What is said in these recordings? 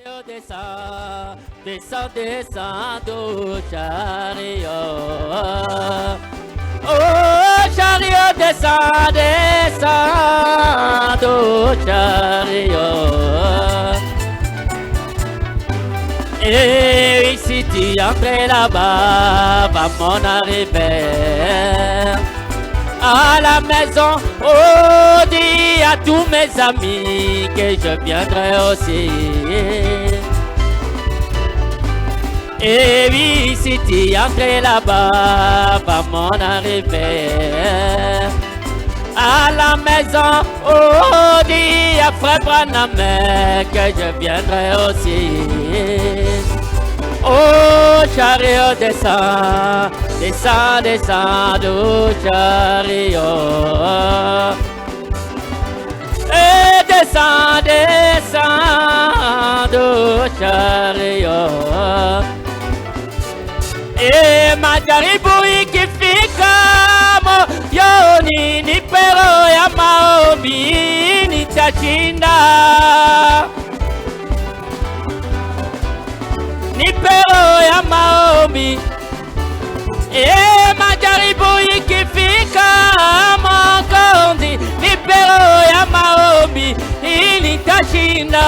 chariot descend, descend, descend au chariot. Oh, chariot descend, descend au chariot. Et si tu entres là-bas, va mon arrivée à la maison. Oh, dis à tous mes amis que je viendrai aussi. Et oui, si tu entres là-bas, va mon arrivée à la maison. Oh, dis à frère Branham que je viendrai aussi. Oh, chariot descend, descend, descend au chariot. Et descend, descend au chariot. E majaribu ikifika moyoni, ni pero ya maombi nitashinda. Ni pero ya maombi. E majaribu ikifika moyoni, ni pero ya maombi nitashinda.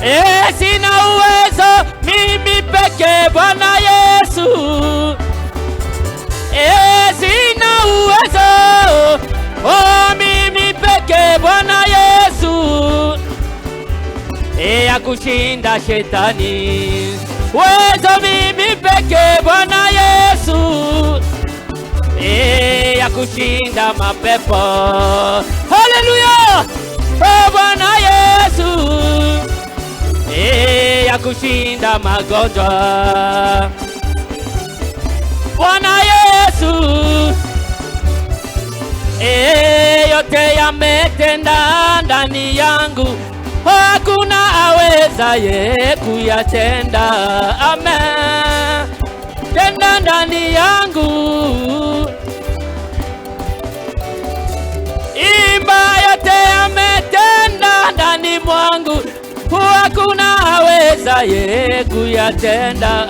E sina uwezo mimi peke Bwana Yesu. E sina uwezo oh mimi peke Bwana Yesu. E ya kushinda shetani uwezo mimi peke Bwana Yesu. E ya kushinda mapepo haleluya oh Bwana Yesu. Ya kushinda magonjwa Bwana Yesu. Yote yametenda ndani yangu, hakuna awezaye kuyatenda. Amen. Tenda ndani yangu, imba yote yametenda ndani mwangu, hakuna awezaye kuyatenda.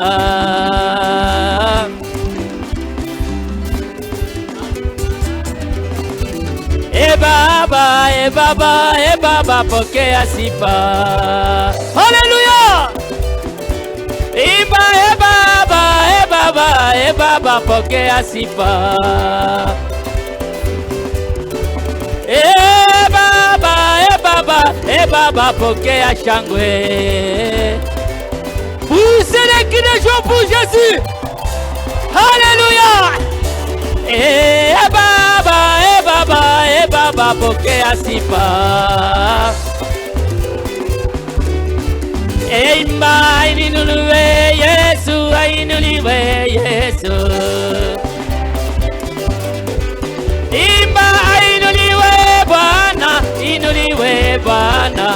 Baba, Baba, Baba, pokea sifa. Haleluya. Baba, Baba, Baba, pokea sifa. Baba, pokea shangwe. Poussez les cris de joie pour Jésus. Alléluia. Baba, pokea sifa. Imba inuliwe Yesu, inuliwe Yesu. Imba inuliwe Bwana, inuliwe Bwana.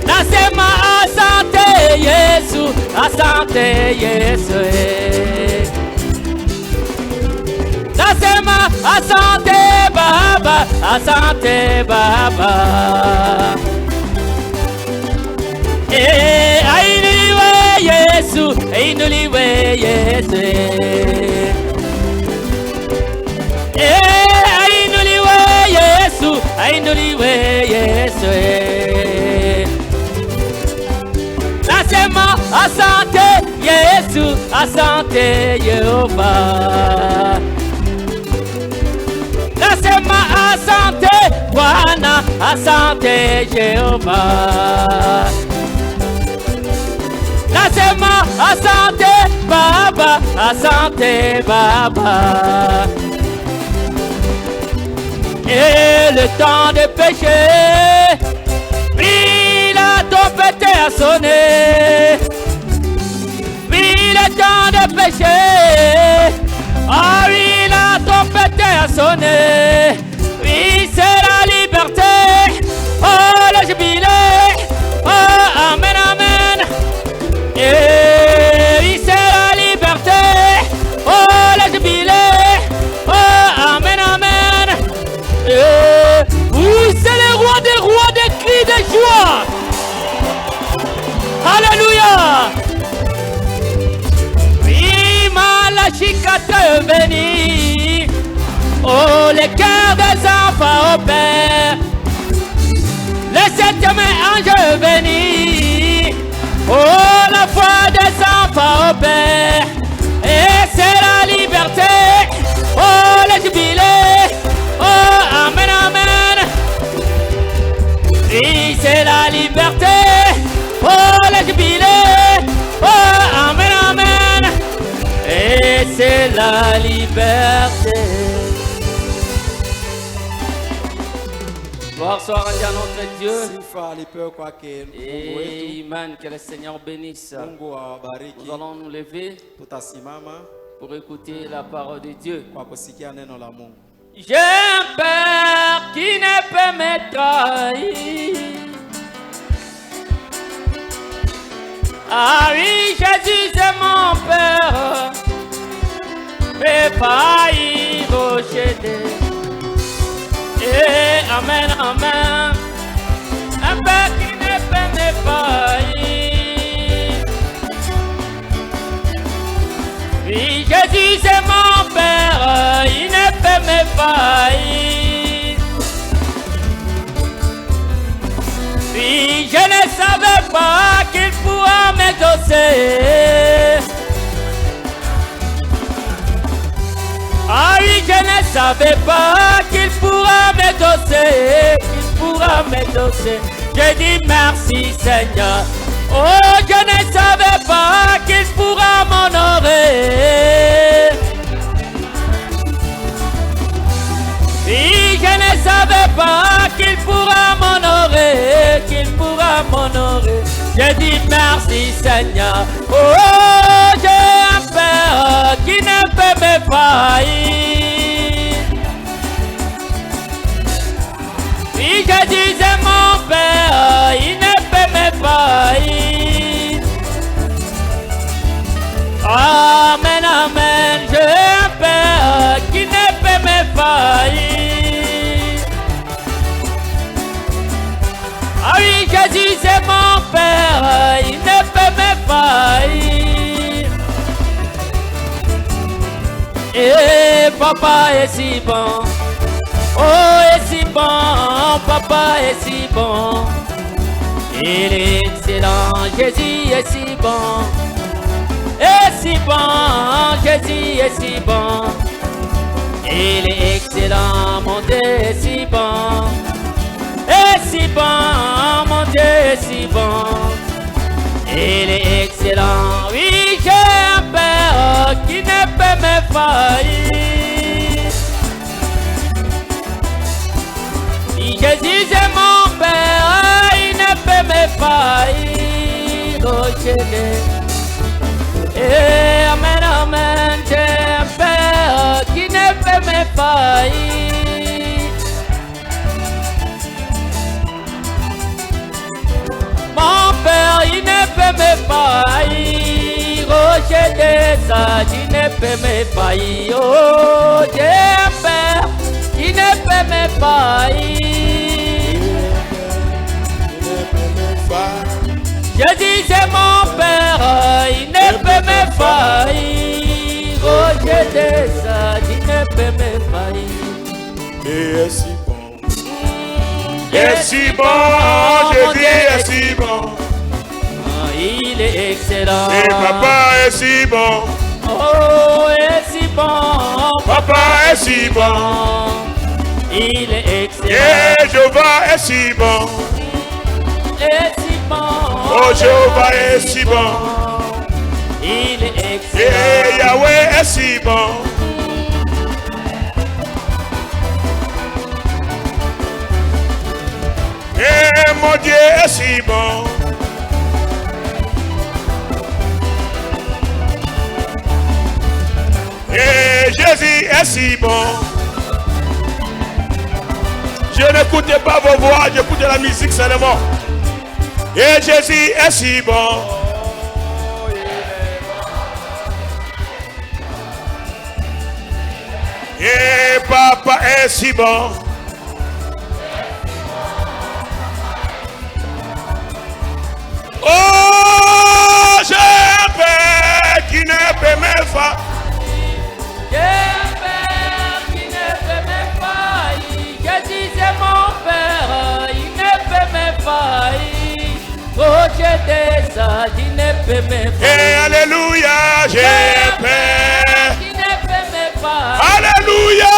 Nasema asante Yesu, asante Yesu. Nasema asante Baba, asante Baba. Inuliwe Yesu, inuliwe Yesu. Inuliwe Yesu, inuliwe Yesu. Nasema asante Yesu, asante Yehova. Nasema asante Bwana, asante Jehova. Nasema asante Baba, asante Baba. Et le temps de pécher, oui la tempête a sonné. Oui le temps de pécher, ah oui la tempête a sonné. Oui c'est la liberté, oh le jubilé, oh amen amen. Et oui c'est la liberté, oh le jubilé, anges bénis. Oh, les cœurs des enfants au Père. Le septième ange béni. Oh, la foi des enfants au Père. Et c'est la liberté. Oh, le jubilé. Oh, amen, amen. Oui, c'est la liberté. Oh, le jubilé. Oh, amen, amen. Et c'est la liberté. Gloire soit rendue à notre Dieu. Et Amen. Que le Seigneur bénisse. Nous allons nous lever pour écouter la parole de Dieu. J'ai un Père qui ne peut me trahir. Ah oui, Jésus est mon Père. Mais pas y rejeter. Et amen, amen. Un Père qui ne peut me faillir. Oui, Jésus est mon Père, il ne peut me faillir. Oui, je ne savais pas qu'il pourra m'exaucer. Ah oui, je ne savais pas qu'il pourra m'exaucer, qu'il pourra m'exaucer. Je dis merci Seigneur. Oh, je ne savais pas qu'il pourra m'honorer. Oui, je ne savais pas qu'il pourra m'honorer, qu'il pourra m'honorer. Je dis merci Seigneur. Oh, j'ai un Père qui ne peut me faillir. Oui, je disais mon Père, il ne peut me faillir. Amen, amen, j'ai un Père qui ne peut me faillir. Ah oui, Jésus c'est mon Père, il ne peut me faillir. Et papa est si bon, oh est si bon, papa est si bon. Il est excellent, Jésus est si bon. Est si bon, Jésus est si bon. Il est excellent, mon Dieu est si bon. Est si bon, mon Dieu est si bon. Il est excellent, oui j'ai un Père qui ne peut me faillir. Si Jésus est mon Père, il ne peut me faillir. Oh Jésus. Et amen, amen, j'ai un Père qui ne peut me faillir. Mon Père, il ne peut me faillir. Oh, j'ai des âges, il ne peut me faillir. Oh, j'ai un Père qui ne peut me faillir. Jésus c'est mon Père, il ne peut me faillir. Oh, j'ai des âges, il ne peut me faillir. Il est si bon. Il est si bon, Jésus est si bon. Il est excellent. Et papa est si bon. Oh, est si bon. Papa est si bon. Il est excellent. Et Jéhovah est si bon. Est si bon. Oh, Jéhovah est si bon. Il est excellent. Et Yahweh est si bon. Et mon Dieu est si bon. Et Jésus est si bon. Je n'écoutais pas vos voix, j'écoutais la musique seulement. Et Jésus est si bon. Et papa est si bon. Oh, j'ai un Père qui ne peut me faire. J'ai qui ne peut me Et faire. alléluia, j'ai paix. Qui ne peut me faire. Alléluia.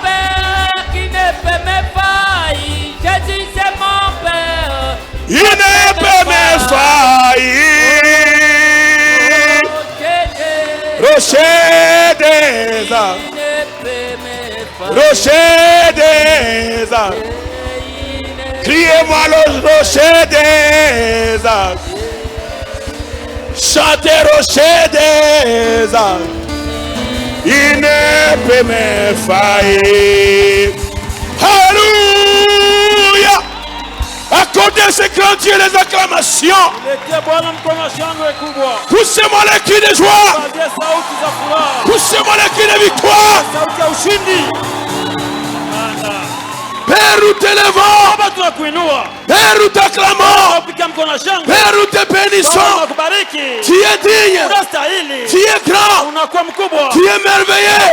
Père qui ne peut me faire. Jésus c'est mon Père. Il ne peut me faillir. Rocher des âmes. Il ne peut me faire. Rocher des âmes. Criez-moi le rocher des âmes. Chantez rocher des âmes. Il ne peut me faillir. Alléluia. Accordez ces grands dieux les acclamations. Poussez-moi les cris de joie. Poussez-moi les cris de victoire. Père, nous t'élevons. Père, nous t'acclamons. Père, nous te bénissons. Tu es digne. Tu es grand. Tu es merveilleux.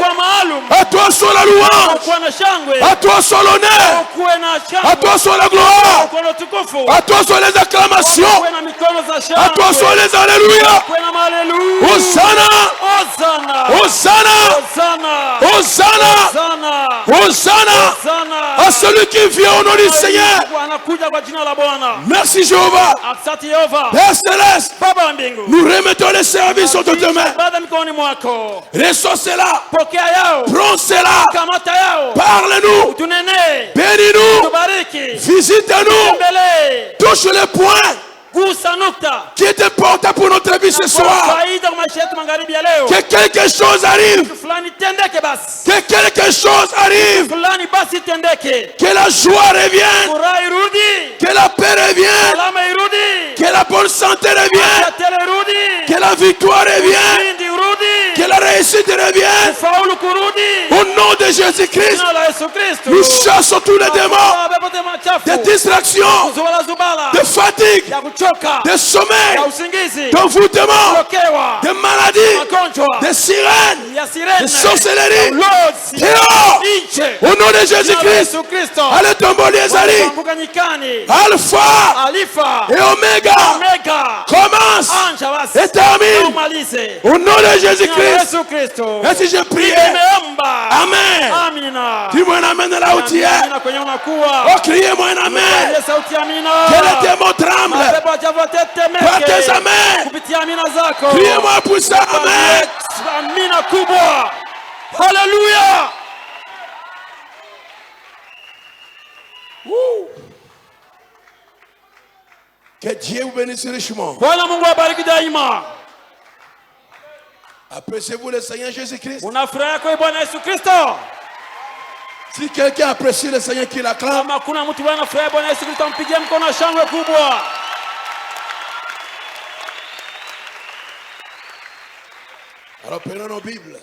À toi soit la louange. À toi soit l'honneur. À toi soit la gloire. À toi soit les acclamations. À toi soit les alléluia. Hosanna. Hosanna. Hosanna. Hosanna. À celui qui vient au nom du Seigneur. Merci Jéhovah. Père céleste, nous remettons les services entre tes mains. Reçois cela. Prends cela. Parle-nous. Bénis-nous. Visite-nous. Touche les points qui est important pour notre vie ce soir. Que quelque chose arrive. Que quelque chose arrive. Que la joie revienne. Que la paix revienne. Que la bonne santé revienne. Que la victoire revienne. Que la réussite revienne. Au nom de Jésus-Christ, nous chassons tous les démons de distraction, de fatigue, de sommeil, d'envoûtement, de maladie, de sirènes, de sorcellerie. Au nom de Jésus-Christ, allez tomber les alliés. Alpha et Oméga commence et termine. Au nom de Jésus-Christ. Et si je prie, Amen. Dis-moi un amen là où tu es. Oh, criez-moi un amen. Que les démons tremblent. Par tes amens. Criez-moi pour ça. Amen. Alléluia. Que Dieu vous bénisse richement. Appréciez-vous le Seigneur Jésus-Christ? Si quelqu'un apprécie le Seigneur qui l'acclame, alors prenons nos Bibles.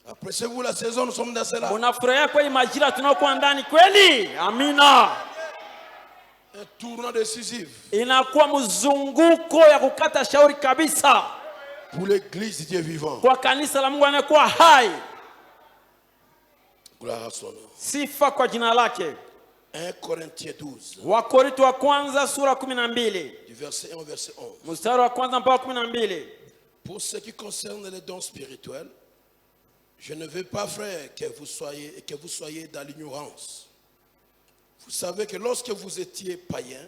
Appréciez-vous la saison, nous sommes dans cela. Un tournant décisif inakuwa mzunguko ya kukata shauri kabisa pour l'église du Dieu vivant. kwa kanisa la Mungu anakuwa hai. Gloire à son nom. Sifa kwa jina lake. 1 Corinthiens 12. Wakorintho wa kwanza sura 12. Du verset 1 au verset 11. Mstari wa kwanza mpaka 12. Pour ce qui concerne les dons spirituels, je ne veux pas, frère, que vous soyez dans l'ignorance. Vous savez que lorsque vous étiez païen,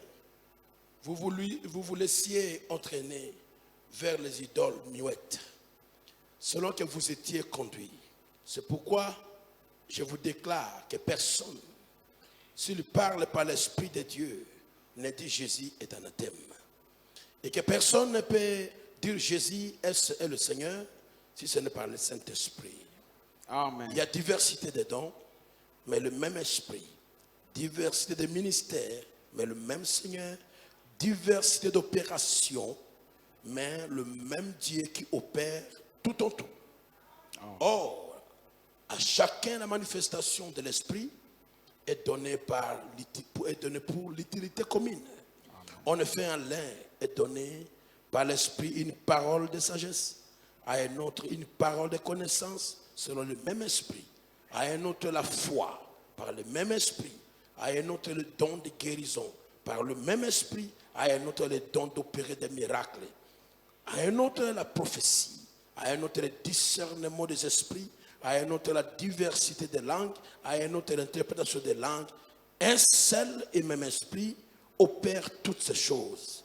vous vous laissiez entraîner vers les idoles muettes, selon que vous étiez conduits. C'est pourquoi je vous déclare que personne, s'il parle par l'Esprit de Dieu, ne dit Jésus est anathème. Et que personne ne peut dire Jésus est le Seigneur si ce n'est par le Saint-Esprit. Amen. Il y a diversité de dons, mais le même esprit. Diversité de ministères, mais le même Seigneur. Diversité d'opérations, mais le même Dieu qui opère tout en tout. Or, à chacun la manifestation de l'esprit est donnée pour l'utilité commune. En effet, à l'un est donné par l'esprit une parole de sagesse, à un autre une parole de connaissance selon le même esprit, à un autre la foi par le même esprit, à un autre le don de guérison par le même esprit, À un autre, le don d'opérer des miracles. À un autre, la prophétie. À un autre, le discernement des esprits. À un autre, la diversité des langues. À un autre, l'interprétation des langues. Un seul et même esprit opère toutes ces choses,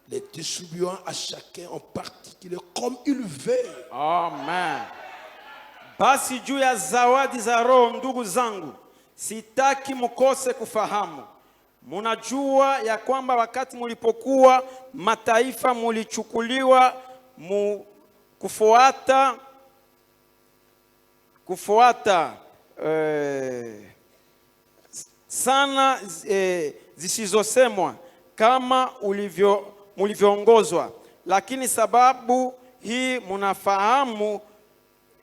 les distribuant à chacun en particulier comme il veut. Amen. Basi juu ya zawadi za Roho, ndugu zangu, sitaki mkose kufahamu. Munajua ya kwamba wakati mulipokuwa mataifa mulichukuliwa kufuata sana zisizosemwa kama mulivyoongozwa, lakini sababu hii munafahamu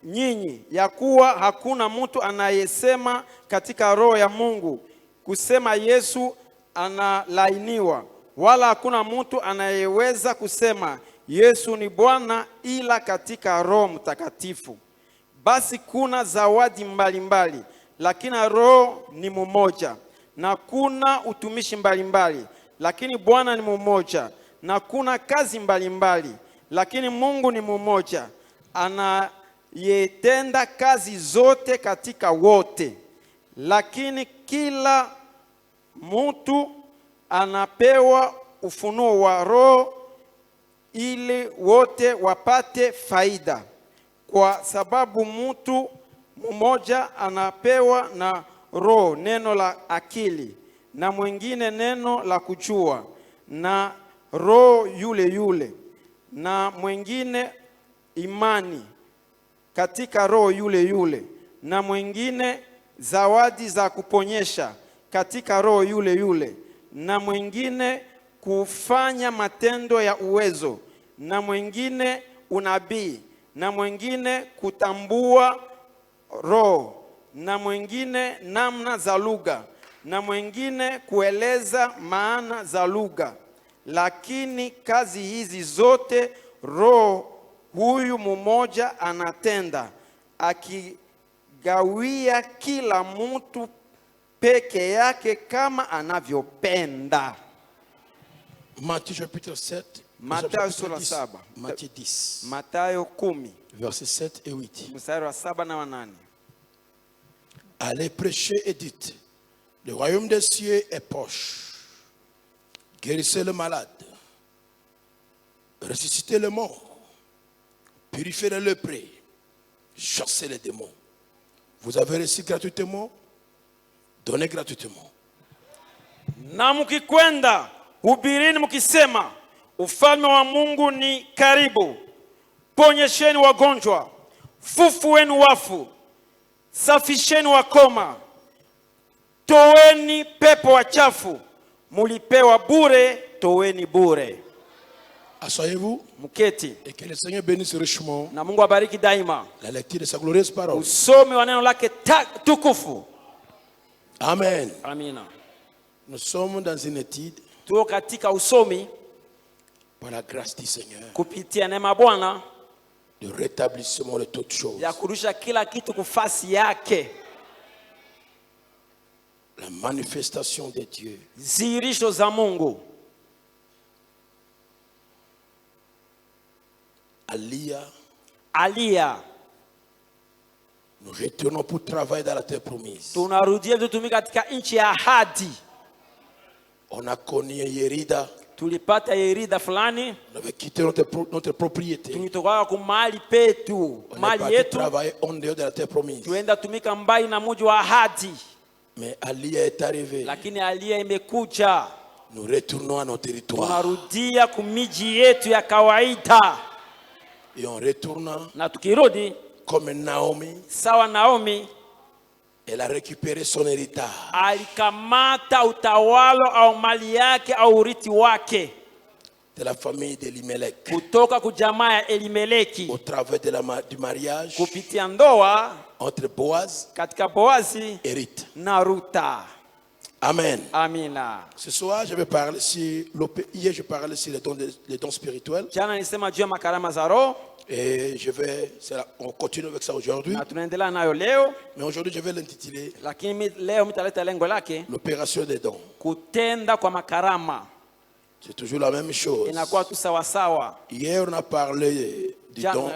nyinyi ya kuwa hakuna mtu anayesema katika roho ya Mungu kusema Yesu analainiwa, wala hakuna mtu anayeweza kusema Yesu ni Bwana ila katika Roho Mtakatifu. Basi kuna zawadi mbalimbali, lakini Roho ni mmoja, na kuna utumishi mbalimbali, lakini Bwana ni mmoja, na kuna kazi mbalimbali, lakini Mungu ni mmoja, anayetenda kazi zote katika wote. Lakini kila mtu anapewa ufunuo wa Roho ili wote wapate faida, kwa sababu mtu mmoja anapewa na Roho neno la akili, na mwingine neno la kujua na Roho yule yule, na mwingine imani katika Roho yule yule, na mwingine zawadi za kuponyesha katika Roho yule yule, na mwingine kufanya matendo ya uwezo, na mwingine unabii, na mwingine kutambua roho, na mwingine namna za lugha, na mwingine kueleza maana za lugha. Lakini kazi hizi zote Roho huyu mmoja anatenda, akigawia kila mtu peke yake kama anavyopenda. Matthieu chapitre 7. Mathayo sura 7. Matthieu 10. Mathayo 10. Versets 7 et 8. Mstari wa 7 na 8. Allez prêcher et dites, le royaume des cieux est proche. Guérissez le malade, ressuscitez le mort, purifiez le lépreux, chassez les démons. Vous avez reçu gratuitement, donnez gratuitement. Na mkikwenda hubirini mkisema, ufalme wa Mungu ni karibu. Ponyesheni wagonjwa, fufueni wafu, safisheni wakoma, toweni pepo wachafu. Mulipewa bure, toweni bure. Asseyez-vous. Muketi. Et que le Seigneur bénisse richement na Mungu abariki daima la lecture de sa glorieuse parole. Usomi wa neno lake tukufu. Amen. Amina. Nous sommes dans une étude Tuko katika usomi par la grâce du Seigneur kupitia neema Bwana de rétablissement de toutes choses. ya kurudisha kila kitu kufasi yake. La manifestation de Dieu. Zihirisho za Mungu. Alia. Nous retournons pour travailler dans la terre promise. Tunarudia tutumika katika nchi ya ahadi. On a connu Yerida. Tulipata Yerida fulani. On avait quitté notre propriété. Tulitoka kwa mahali petu, mali yetu. On a travaillé en dehors de la terre promise. Tuenda tumika mbali na mji wa ahadi. Mais Alia est arrivé. Lakini Alia imekuja. Nous retournons à nos territoires. Tunarudia kumiji yetu ya kawaida. Et on retourna. Na tukirudi comme Naomi. Sawa Naomi. Elle a récupéré son héritage. Alikamata utawalo au mali yake au urithi wake. De la famille d'Elimelech. Kutoka kujamaa ya Elimeleki. Au travers du mariage. Kupitia ndoa. Entre Boaz. Katika Boazi. Et Ruth. Na Ruta. Amen. Amina. Ce soir, je vais parler sur hier je parlais sur les dons spirituels. Jana nisema juu ya makarama za roho. Et on continue avec ça aujourd'hui. Tunaendelea nayo leo. Mais aujourd'hui, je vais l'intituler lakini leo mitaleta lengo lake. L'opération des dons. Kutenda kwa makarama. C'est toujours la même chose. inakuwa tu sawa sawa. Hier, on a parlé du don,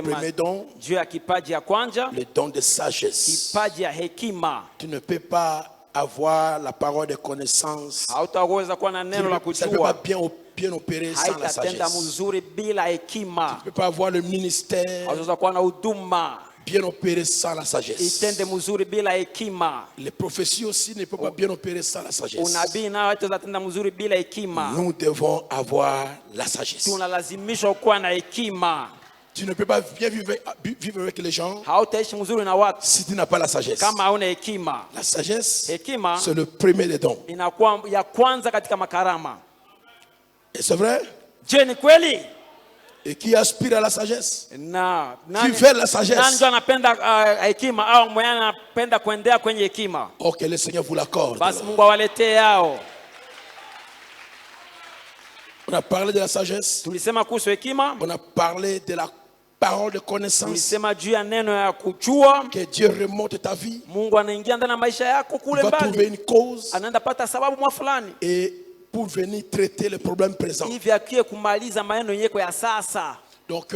premier don, juu ya kipaji ya kwanza, le don de sagesse. kipaji ya hekima. Tu ne peux pas avoir la parole de connaissance. Hautaweza kuwa na neno la Ça ne peut pas kujua, bien opérer sans la haitatenda sagesse. mzuri bila hekima. Tu ne peux pas avoir le ministère Hautaweza kuwa na huduma bien opérer sans la sagesse. itende mzuri bila hekima. Les prophéties aussi ne peuvent pas bien opérer sans la sagesse. Unabii nayo haitaweza tenda mzuri bila hekima. Nous devons avoir la sagesse. Tunalazimishwa kuwa na hekima. Tu ne peux pas bien vivre avec les gens Hautaishi mzuri na watu si tu n'as pas la sagesse. kama hauna hekima. La sagesse, Hekima c'est le premier des dons. inakuwa ya kwanza katika makarama. Et c'est vrai? Je, ni kweli? Et qui aspire à la sagesse? Qui veut la sagesse? Nani ndio anapenda hekima au mwenye anapenda kuendea kwenye hekima? Ok, le Seigneur vous l'accorde. Basi Mungu awaletee yao. On a parlé de la sagesse. Tulisema kuhusu hekima. On a parlé de la parole de connaissance. Tulisema juu ya neno ya kujua. Que Dieu remonte ta vie. Mungu anaingia ndani ya maisha yako kule mbali. Va trouver une cause. Anaenda pata sababu mwa fulani. Et pour venir traiter le problème présent. Hivi akie kumaliza maneno yako ya sasa. Donc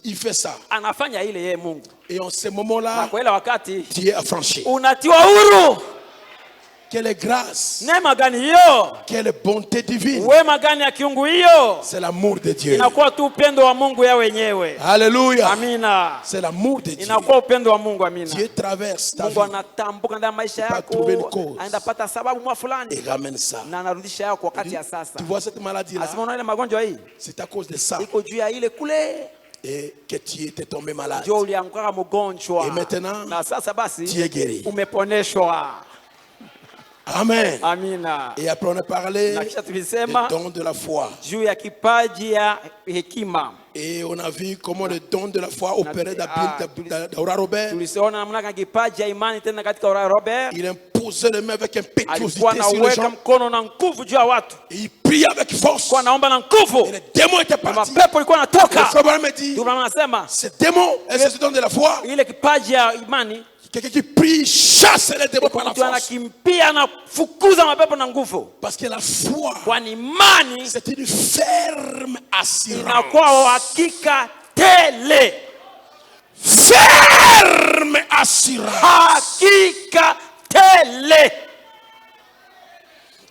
il fait ça. Anafanya ile yeye Mungu. Et en ce moment-là, kwa ile wakati Dieu a franchi. Unatiwa huru. Quelle grâce. Neema gani hiyo? Quelle bonté divine. Wema gani ya kiungu hiyo? C'est l'amour de Dieu. Inakuwa tu upendo wa Mungu yeye wenyewe. Alléluia. Amina. C'est l'amour de Dieu. Inakuwa upendo wa Mungu, amina. Dieu traverse ta vie. Mungu anatambuka ndani ya maisha yako. Anaenda pata sababu mwa fulani. Et ramène ça. Na anarudisha yako wakati ya sasa. Tu vois cette maladie là? Asema ile magonjwa hii. C'est à cause de ça. Iko juu ya ile kule. Et que tu étais tombé malade. Ndio ulianguka mgonjwa. Et maintenant, na sasa basi tu es guéri. Umeponeshwa. Amen. Amina. Et après on a parlé du don de la foi. Juu ya kipaji ya hekima. Et on a vu comment le don de la foi opérait dans Robert. Tuliona namna gani kipaji ya imani tena katika Robert. Il imposait les mains avec impétuosité sur les gens. Mkono na nguvu juu ya watu. Et il priait avec force. Kwa naomba na nguvu. Et les démons étaient partis. Mapepo ilikuwa inatoka. Le frère me dit, tunasema ces démons, c'est ce don de la foi. Ile kipaji ya imani. Quelqu'un qui prie chasse les démons par la force. Anakimbia na fukuza mapepo na nguvu. Parce que la foi, c'est une ferme assurance. Inakuwa hakika tele. Ferme assurance. Hakika tele.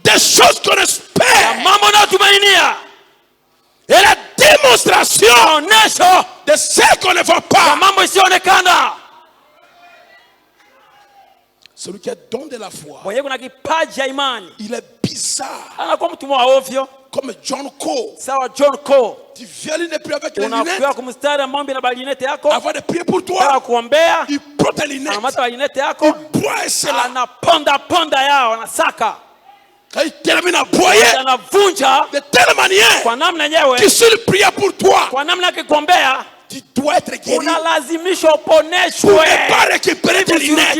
Des choses qu'on espère. Mambo na tumainia. Et la démonstration de ce qu'on ne voit pas. Mambo isionekana. Celui qui a don de la foi, il est bizarre. Comme John Cole. Tu viens lui prier avec les lunettes. Avant de prier pour toi, il prend tes lunettes. Il boit et c'est là. Quand il termine à boyer, de telle manière que s'il prie pour toi, tu dois être guéri. Pour ne pas récupérer tes lunettes.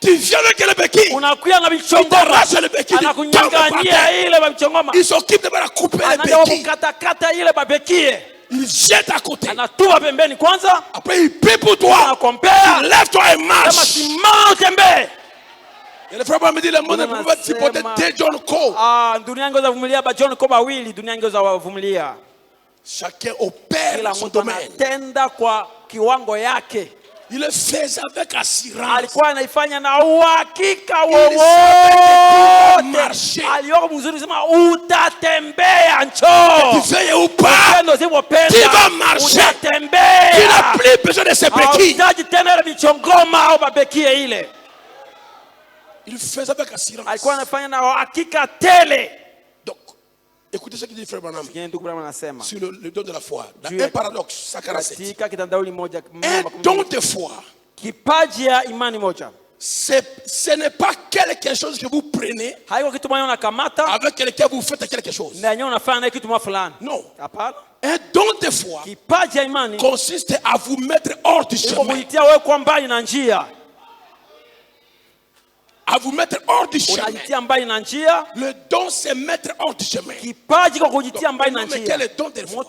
Tu viens avec le béquille. Il t'arrache le béquille. Il s'occupe de la couper les béquilles. Il jette à côté. Après il prie pour toi. Il lève-toi et marche. Et le frère me dit, le monde ne peut pas supporter deux John Cole. Chacun opère dans son domaine. Il le faisait avec assurance. Alikuwa anaifanya na uhakika wowote. Aliona mzuri sema utatembea njoo. Tu fais ou pas? Tu vas marcher. Utatembea. Tu n'as plus besoin de ces béquilles. Hauhitaji tena michongoma au mabekie ile. Il faisait avec assurance. Alikuwa anafanya na uhakika tele. Donc, écoutez ce que dit Frère Branham sur le don de la foi. Dans un paradoxe, ça caractérise. Un don de foi. Ce n'est pas quelque chose que vous prenez avec lequel vous faites quelque chose. Non. Un don de foi consiste à vous mettre hors du chemin. À vous mettre hors du chemin. Le don, c'est mettre hors du chemin. Donc, quel est le don de foi?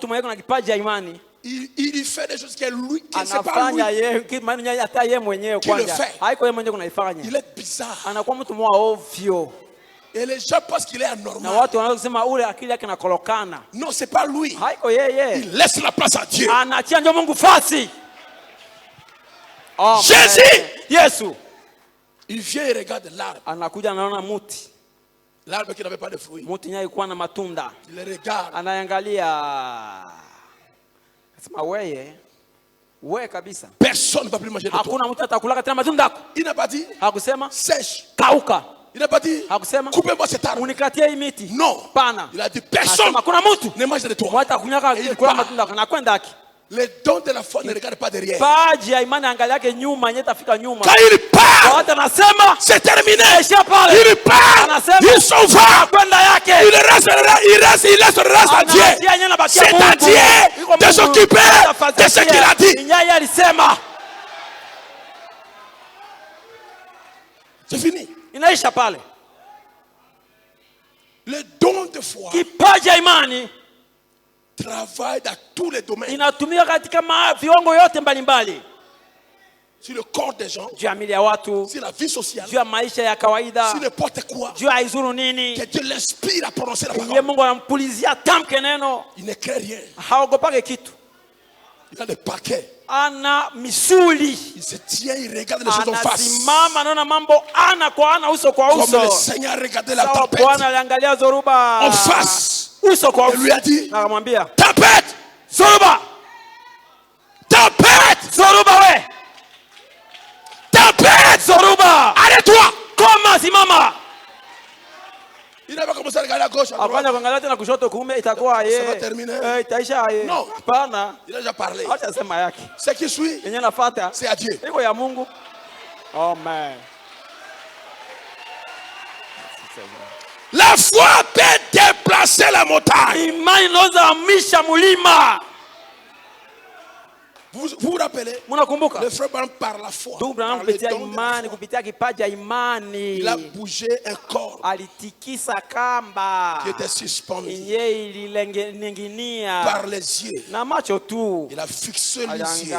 il fait des choses que lui, que c'est pas lui. Anafanya yeye hata yeye mwenyewe kwanza. Haiko yeye mwenyewe kunaifanya. Il est bizarre. Anakuwa mtu mwa ovyo. Et les gens pensent qu'il est anormal. Na watu wanaanza kusema ule akili yake inakolokana. Non, c'est pas lui. Haiko yeye. Il laisse la place à Dieu. Anachia ndio Mungu fasi. Oh, Jésus, Yesu. Il vient et regarde l'arbre. Anakuja anaona muti. L'arbre qui n'avait pas de fruits. Muti nyai kuwa na matunda. Il le regarde. Anaangalia. Sema wewe kabisa. Personne ne va plus manger de toi. Hakuna mtu atakula tena matunda yako. Il n'a pas dit. Hakusema Sèche. Kauka. Il n'a pas dit. Hakusema coupez-moi cet arbre. Unikatie hii miti. Non. Pana. Il a dit personne. Hakuna mtu ne mange de toi. Mwata kunyaka kula matunda yako na kwenda haki. Les dons de la foi ne regardent pas derrière. Paji ya imani angalia yake nyuma, nyeta fika nyuma. Quand il part, c'est terminé. Il part, il s'en va. Il reste à Dieu. C'est à Dieu de s'occuper de ce qu'il a dit. C'est fini. Inaisha pale. Le don de foi kipaji ya imani travaille dans tous les domaines. Inatumika katika viwango yote mbalimbali. Sur le corps des gens, juu ya mili ya watu, sur la vie sociale, juu ya maisha ya kawaida, sur n'importe quoi, juu ya izuru nini, que Dieu l'inspire à prononcer la parole. Yeye Mungu anampulizia tamke neno. Il ne crée rien. Haogopake kitu. Il a des paquets. Ana misuli. Il se tient, il regarde les choses en face. Anasimama anaona mambo ana kwa ana, uso kwa uso. Comme le Seigneur regardait la tempête Bwana aliangalia Zoruba en face. Uso kwa uso. Il lui a dit, akamwambia, tempête, Zoruba. Tempête, Zoruba we. Tempête, Zoruba. Arrête-toi. Koma, simama. Il n'a pas commencé à regarder à gauche, à droite. Afanya kuangalia tena kushoto kuume, itakuwa Ça va terminer. Itaisha yeye. Non. Hapana. Il a déjà parlé. Acha sema yake. Ce qui suit, Yenye nafuata c'est à Dieu. iko ya Mungu. Amen. La foi peut déplacer la montagne. Imani inaweza hamisha mulima. Vous vous rappelez? Munakumbuka? Le frère Branham par la foi. Ndugu Branham kupitia imani, kupitia kipaji ya imani. Il a bougé un corps alitikisa kamba qui était suspendu yeye ililenginia par les yeux. Na macho tu. Il a fixé les yeux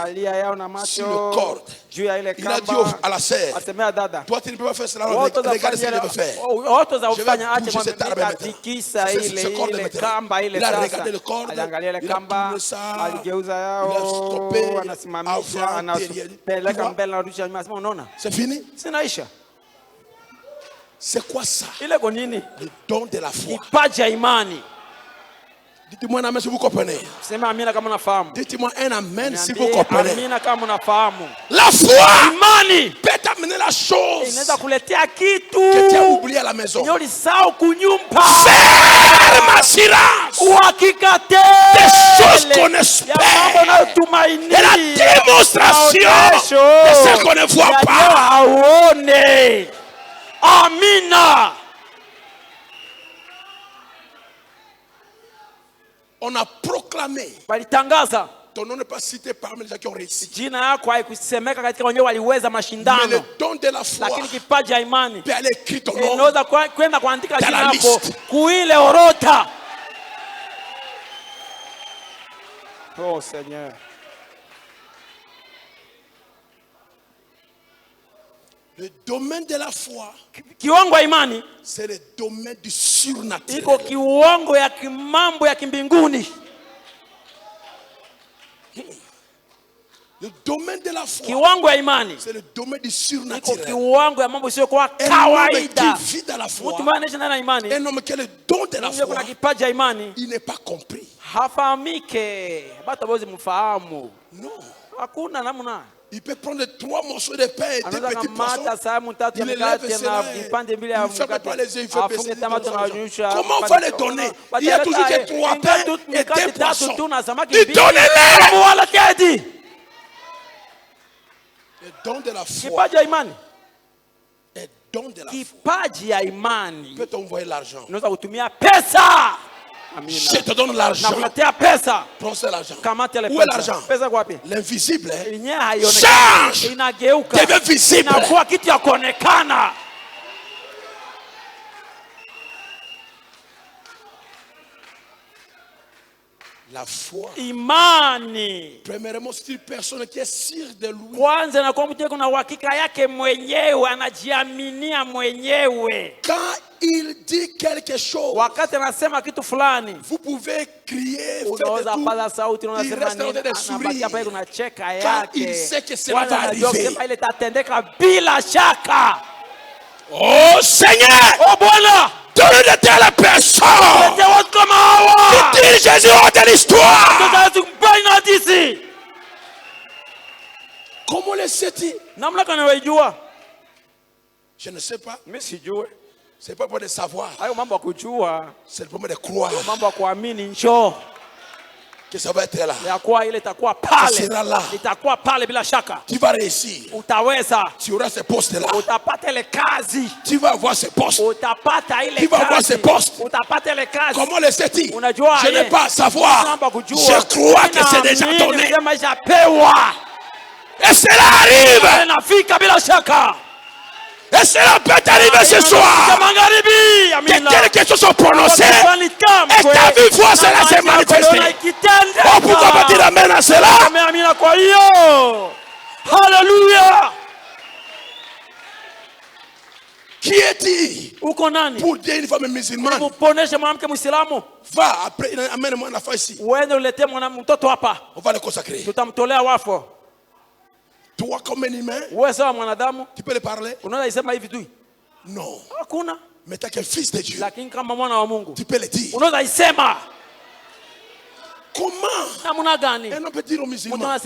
sur le corps. Il a dit à la sœur, toi tu ne peux pas faire cela, regardez ce que je vais faire. Je vais bouger cette arme maintenant. Ce corps de maintenant. Il a regardé le corps, il a tourné ça, il a stoppé avant, derrière. C'est fini? C'est quoi ça? Le don de la foi. Dites-moi un amen si vous comprenez. Dites-moi un amen si vous comprenez. La foi peut t'amener la chose que tu as oublié à la maison. Faire ma assurance des choses qu'on espère et la démonstration de ce qu'on ne voit pas. Amina. On a proclamé. Ton nom n'est pas cité parmi les gens qui ont réussi. Mais le don de la foi peut aller écrire ton nom dans la liste. Oh Seigneur. Le domaine de la foi, c'est le domaine du surnaturel. Le domaine de la foi, c'est le domaine du surnaturel. Un homme qui vit dans la foi, un homme qui a le don de la foi, il n'est pas compris. Non. Il peut prendre 3 morceaux de pain et 2 petits poissons. Il les lève cela. Il ne ferme pas les yeux, il fait baisser les yeux. Comment on va les donner? Il y a toujours que 3 pains et 2 poissons. Donnez-les! Le don de la foi. Le don de la foi. Peut t'envoyer l'argent. Je te donne l'argent. Prends l'argent. Où est l'argent? L'invisible change, devient visible. La foi. Imani. Premièrement, c'est une personne qui est sûre de lui. Kwanza na kwa mtu kuna uhakika yake mwenyewe, anajiaminia mwenyewe. Quand il dit quelque chose, wakati anasema kitu fulani, vous pouvez crier, unaweza paza sauti, unasema nini, anabaki hapa unacheka yake. Il sait que cela va arriver. Ile itatendeka bila shaka. Oh Seigneur, oh Bwana, donne de telles personnes qui tirent Jésus hors de l'histoire. Comment le sais-tu? Namna kana waijua? Je ne sais pas. Mimi sijui. C'est pas pour de savoir. Hayo mambo ya kujua. C'est pour me de croire. Mambo ya kuamini njoo. Que ça va être là. Ya kuwa ile itakuwa pale. Ça sera là. Itakuwa pale bila shaka. Tu vas réussir. Utaweza. Tu auras ce poste là. Utapata ile kazi. Tu vas avoir ce poste. Utapata ile kazi. Tu vas avoir ce poste. Utapata ile kazi. Comment le sais-tu? Unajua je n'ai pas à savoir. Je crois que c'est déjà donné. Et cela arrive. Bila shaka. Et cela peut arriver ce soir. Que quelque chose soit prononcé. Et ta vie voit cela se manifester. Oh, pourquoi pas dire amen à cela? Alléluia. Qui est-il pour dire une femme musulmane? Va, après, amène-moi la femme ici. On va le consacrer. Toi comme un humain, tu peux le parler? Non. Mais tu es fils de Dieu. Tu peux le dire. Comment un homme peut dire aux musulmans?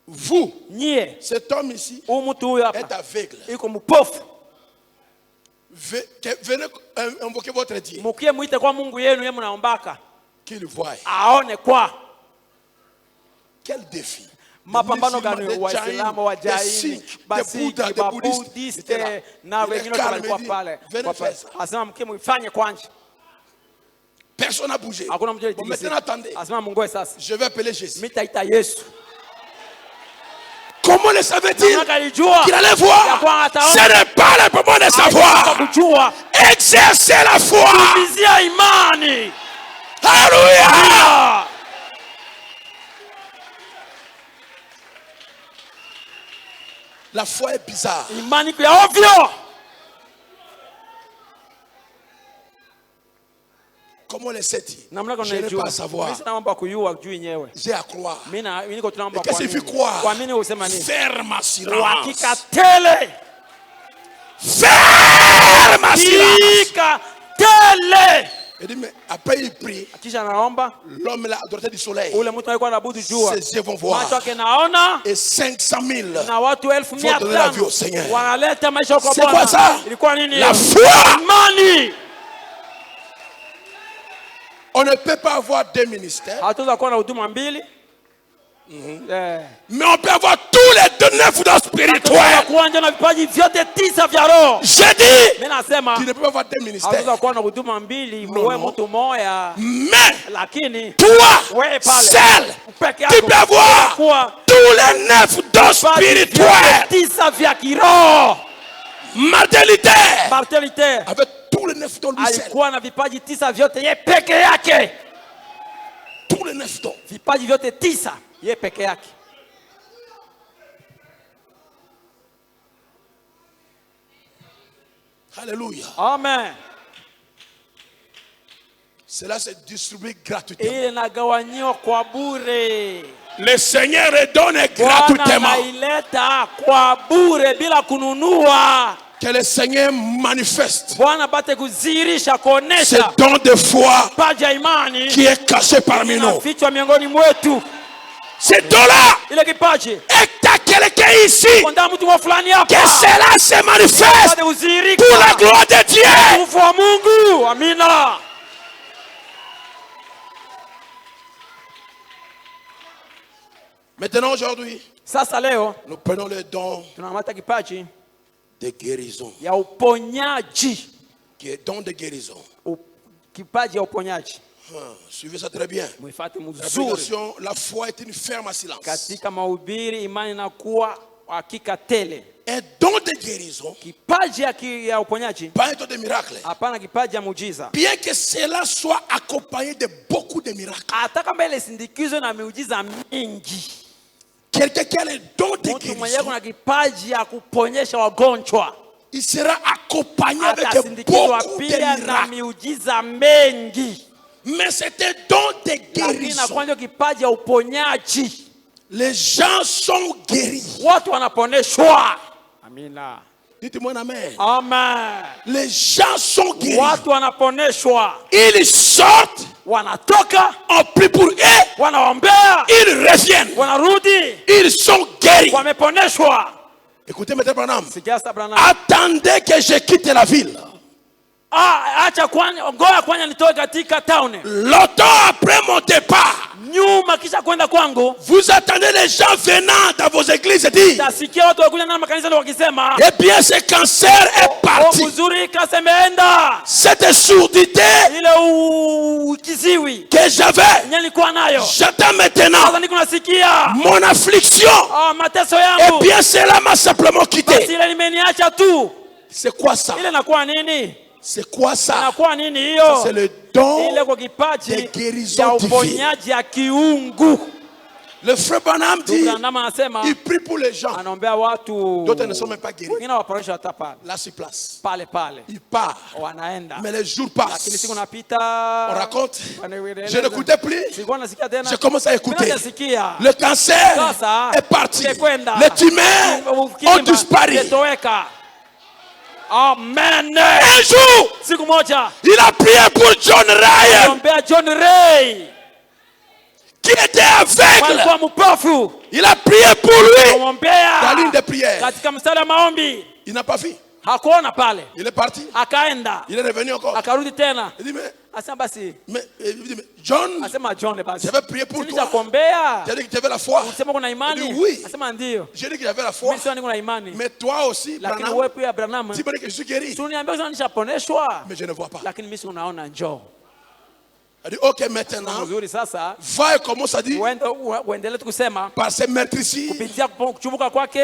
Vous, cet homme ici est aveugle. Venez invoquer votre Dieu. Qu'il voie. Quel défi? Mapambano gani Waislamu wa Jaini basi Babudiste na wengine walikuwa pale. Asema mkimfanye kwanza. Personne n'a bougé. Bon, maintenant attendez. Asema Mungu sasa. Je vais appeler Jésus. Mitaita Yesu. Comment le savait-il qu'il allait voir? Ce n'est pas le moment de savoir. Exercez la foi. Alléluia. La foi est bizarre. Comment le sais-tu? Je n'ai pas à savoir. J'ai à croire. Et qu'est-ce qu'il faut croire? Ferme silence. Ferme silence. Il dit, mais après il prie, l'homme là à droite du soleil, ses yeux vont voir, et 500 000 vont donner la vie au Seigneur. C'est quoi ça? La foi. On ne peut pas avoir deux ministères. Mais on peut avoir tous les 9 dons spirituels. J'ai dit, tu ne peux pas avoir deux ministères. Mais toi, seul, tu peux avoir tous les 9 dons spirituels. Martelité, avec tous les 9 dons du ciel. Tous les 9 dons. Alléluia. Amen. Cela se distribue gratuitement. Le Seigneur redonne gratuitement. Que le Seigneur manifeste ce don de foi qui est caché parmi nous. Ce don-là est à quelqu'un ici. Que cela se manifeste pour la gloire de Dieu. Amina. Maintenant, aujourd'hui, nous prenons le don de guérison. Qui est don de guérison. Suivez ça très bien. La foi est une ferme à silence. Un don de guérison, pas un don de miracle, bien que cela soit accompagné de beaucoup de miracles. Quelqu'un qui a le don de guérison, il sera accompagné avec beaucoup de miracles. Mais c'est un don de guérison. Les gens sont guéris. Dites-moi un amen. Amen. Les gens sont guéris. Ils sortent. On prie pour eux. Ils reviennent. Ils sont guéris. Écoutez, M. Branham. Attendez que je quitte la ville. Longtemps après mon départ, vous attendez les gens venant dans vos églises et dire, eh bien ce cancer est parti. Cette sourdité que j'avais, j'attends maintenant mon affliction. Eh bien cela m'a simplement quitté. C'est quoi ça? C'est quoi ça? C'est le don de guérison divine. Le frère Branham dit, il prie pour les gens. D'autres ne sont même pas guéris. Là, sur place. Il part. Mais les jours passent. On raconte. Je n'écoutais plus. Je commence à écouter. Le cancer est parti. Les tumeurs ont disparu. Amen. Un jour, il a prié pour John Ray, qui était aveugle. Il a prié pour lui dans l'une des prières. Il n'a pas fait. Il est parti. Il est revenu encore. Il dit mais John, j'avais prié pour toi. Tu as dit que tu avais la foi. Il dit oui. J'ai dit que j'avais la foi. Mais toi aussi, Branham, tu m'as dit que je suis guéri. Mais je ne vois pas. Il dit ok, maintenant, va et commence à dire, par ces maîtres ici,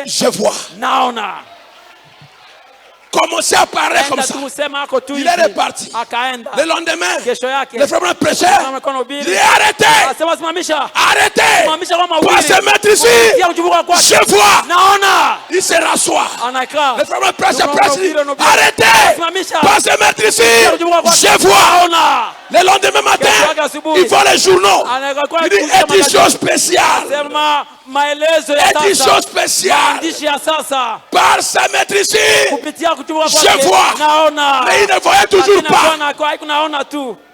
je vois. Commencez à parler comme ça. Il est reparti. Le lendemain, le frère prêcheur, il dit arrêtez. Arrêtez. Pas se mettre ici. Je vois. Il se rassoit. Le frère prêcheur dit arrêtez. Pas se mettre ici. Je vois. Le lendemain matin, il voit les journaux. Il dit édition spéciale. Édition spéciale. Par se mettre ici. Je vois. Mais il ne voyait toujours pas.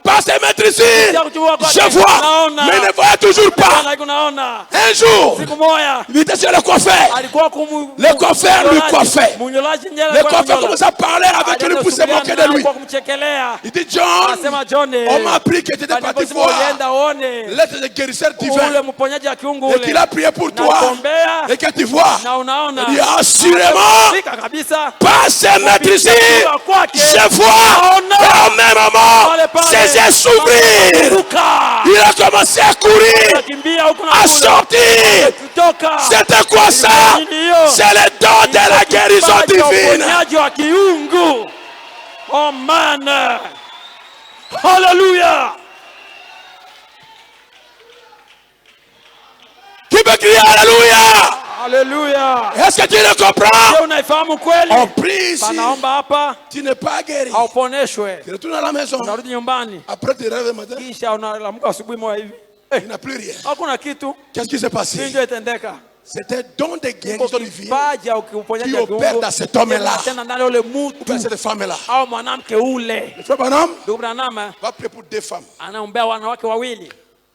Pas se mettre ici. Je vois. Mais il ne voyait toujours pas. Un jour, il était sur le coiffeur. Le coiffeur lui coiffait. Le coiffeur commençait à parler avec lui pour se moquer de lui. Il dit John, on m'a appris que tu étais parti voir l'être de guérisseur divin. Et qu'il a prié pour toi. Et que tu vois. Il dit assurément. Pas se mettre ici. Je vois. Et au même moment, ses yeux s'ouvrirent. Il a commencé à courir, à sortir. C'était quoi ça? C'est le don de la guérison divine. Amen. Alléluia. Qui peut crier Alléluia? Alléluia. Est-ce que tu le comprends? On prie ici. Tu n'es pas guéri. Tu retournes à la maison. Après tu rêves le matin. Il n'a plus rien. Qu'est-ce qui s'est passé? C'est un don de guérison divine qui opère dans cet homme-là, ou dans cette femme-là. Le frère Branham va prier pour deux femmes.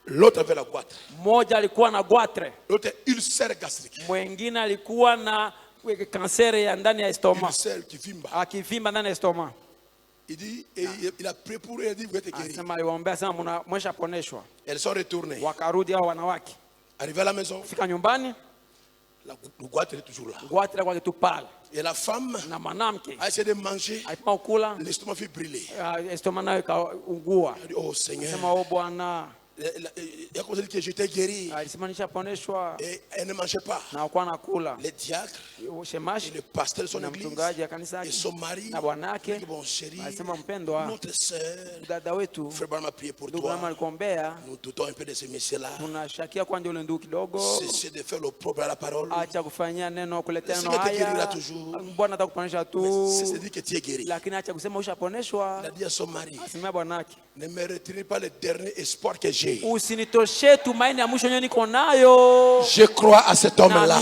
L'autre avait la goitre. L'autre ulcère gastrique. Ulcère kivimba ndani ya estoma. Il dit, et il a prié pour eux, il dit vous êtes guéris. Elles sont retournées. Arrivé à la maison, la goitre est toujours là. Et la femme a essayé de manger. L'estomac fait brûler. Elle dit, oh Seigneur, Il a dit que j'étais guéri. Et elle ne mangeait pas. Les diacres et le pasteur de son église et son mari, bon chéri, notre sœur, frère Branham a prié pour toi. Nous doutons un peu de ce monsieur-là. Cessez de faire l'opprobre à la parole. Le Seigneur te guérira toujours. Cessez de dire que tu es guéri. Il a dit à son mari, ne me retirez pas le dernier espoir que j'ai. Je crois à cet homme-là.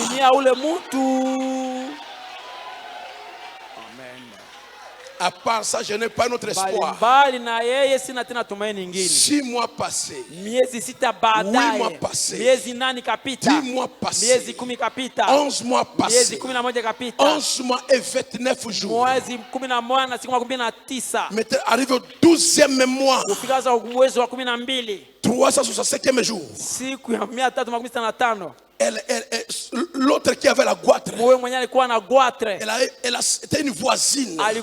À part ça, je n'ai pas notre espoir. 6 mois passés, 8 mois passés, 10 mois passés, 11 mois passés, 11 mois et 29 jours. Maintenant, arrive au 12e mois, 365e jour. L'autre qui avait la goitre, c'était une voisine. Elle a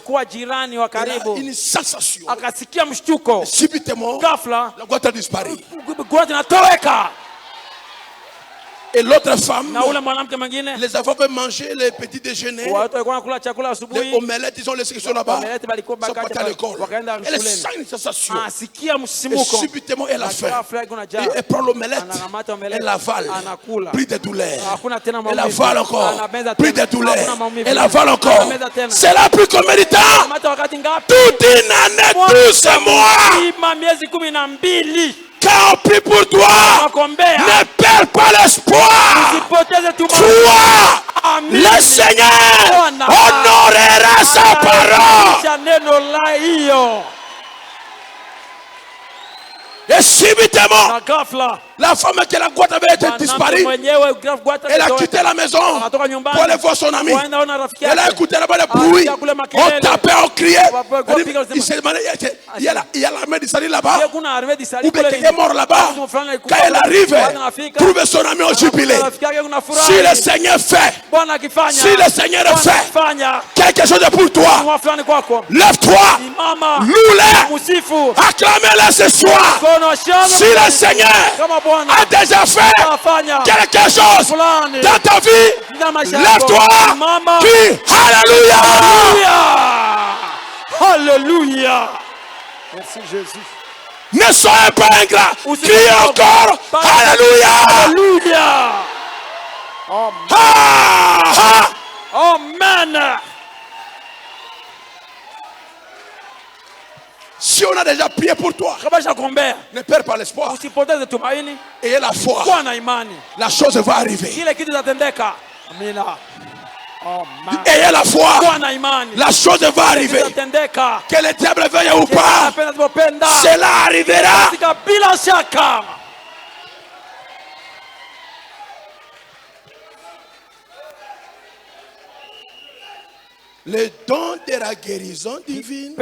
une sensation. Subitement, la goitre a disparu. Et l'autre femme, les enfants peuvent manger les petits déjeuners, les omelettes, ils ont laissé quelque chose là-bas, ils sont partis à l'école. Elle sent une sensation. Et subitement, elle a faim. Et elle prend l'omelette, elle avale, pris de douleur. Elle avale encore, pris de douleur. Elle avale encore. C'est là plus combien de temps? Toute une année, 12 mois. Quand on prie pour toi, ne perds pas l'espoir. Crois, le Seigneur honorera sa parole. Et subitement, la femme qui la goitre avait été disparue, elle a quitté la maison pour aller voir son ami. Elle a écouté là-bas le bruit. On tapait, on criait. Il s'est demandé, il y a l'armée d'Israël là-bas, ou bien il est mort là-bas. Quand elle arrive, trouve son ami au jubilé. Si le Seigneur fait, si le Seigneur fait quelque chose pour toi, lève-toi, loue-le, acclame-le ce soir. Si le Seigneur a déjà fait quelque chose dans ta vie, lève-toi, crie Alléluia. Alléluia. Merci Jésus. Ne soyez pas ingrat, crie encore Alléluia. Alléluia. Amen. Si on a déjà prié pour toi, ne perds pas l'espoir. Ayez la foi. La chose va arriver. Ayez la foi. La chose va arriver. Que le diable veuille ou pas, cela arrivera. Le don de la guérison divine.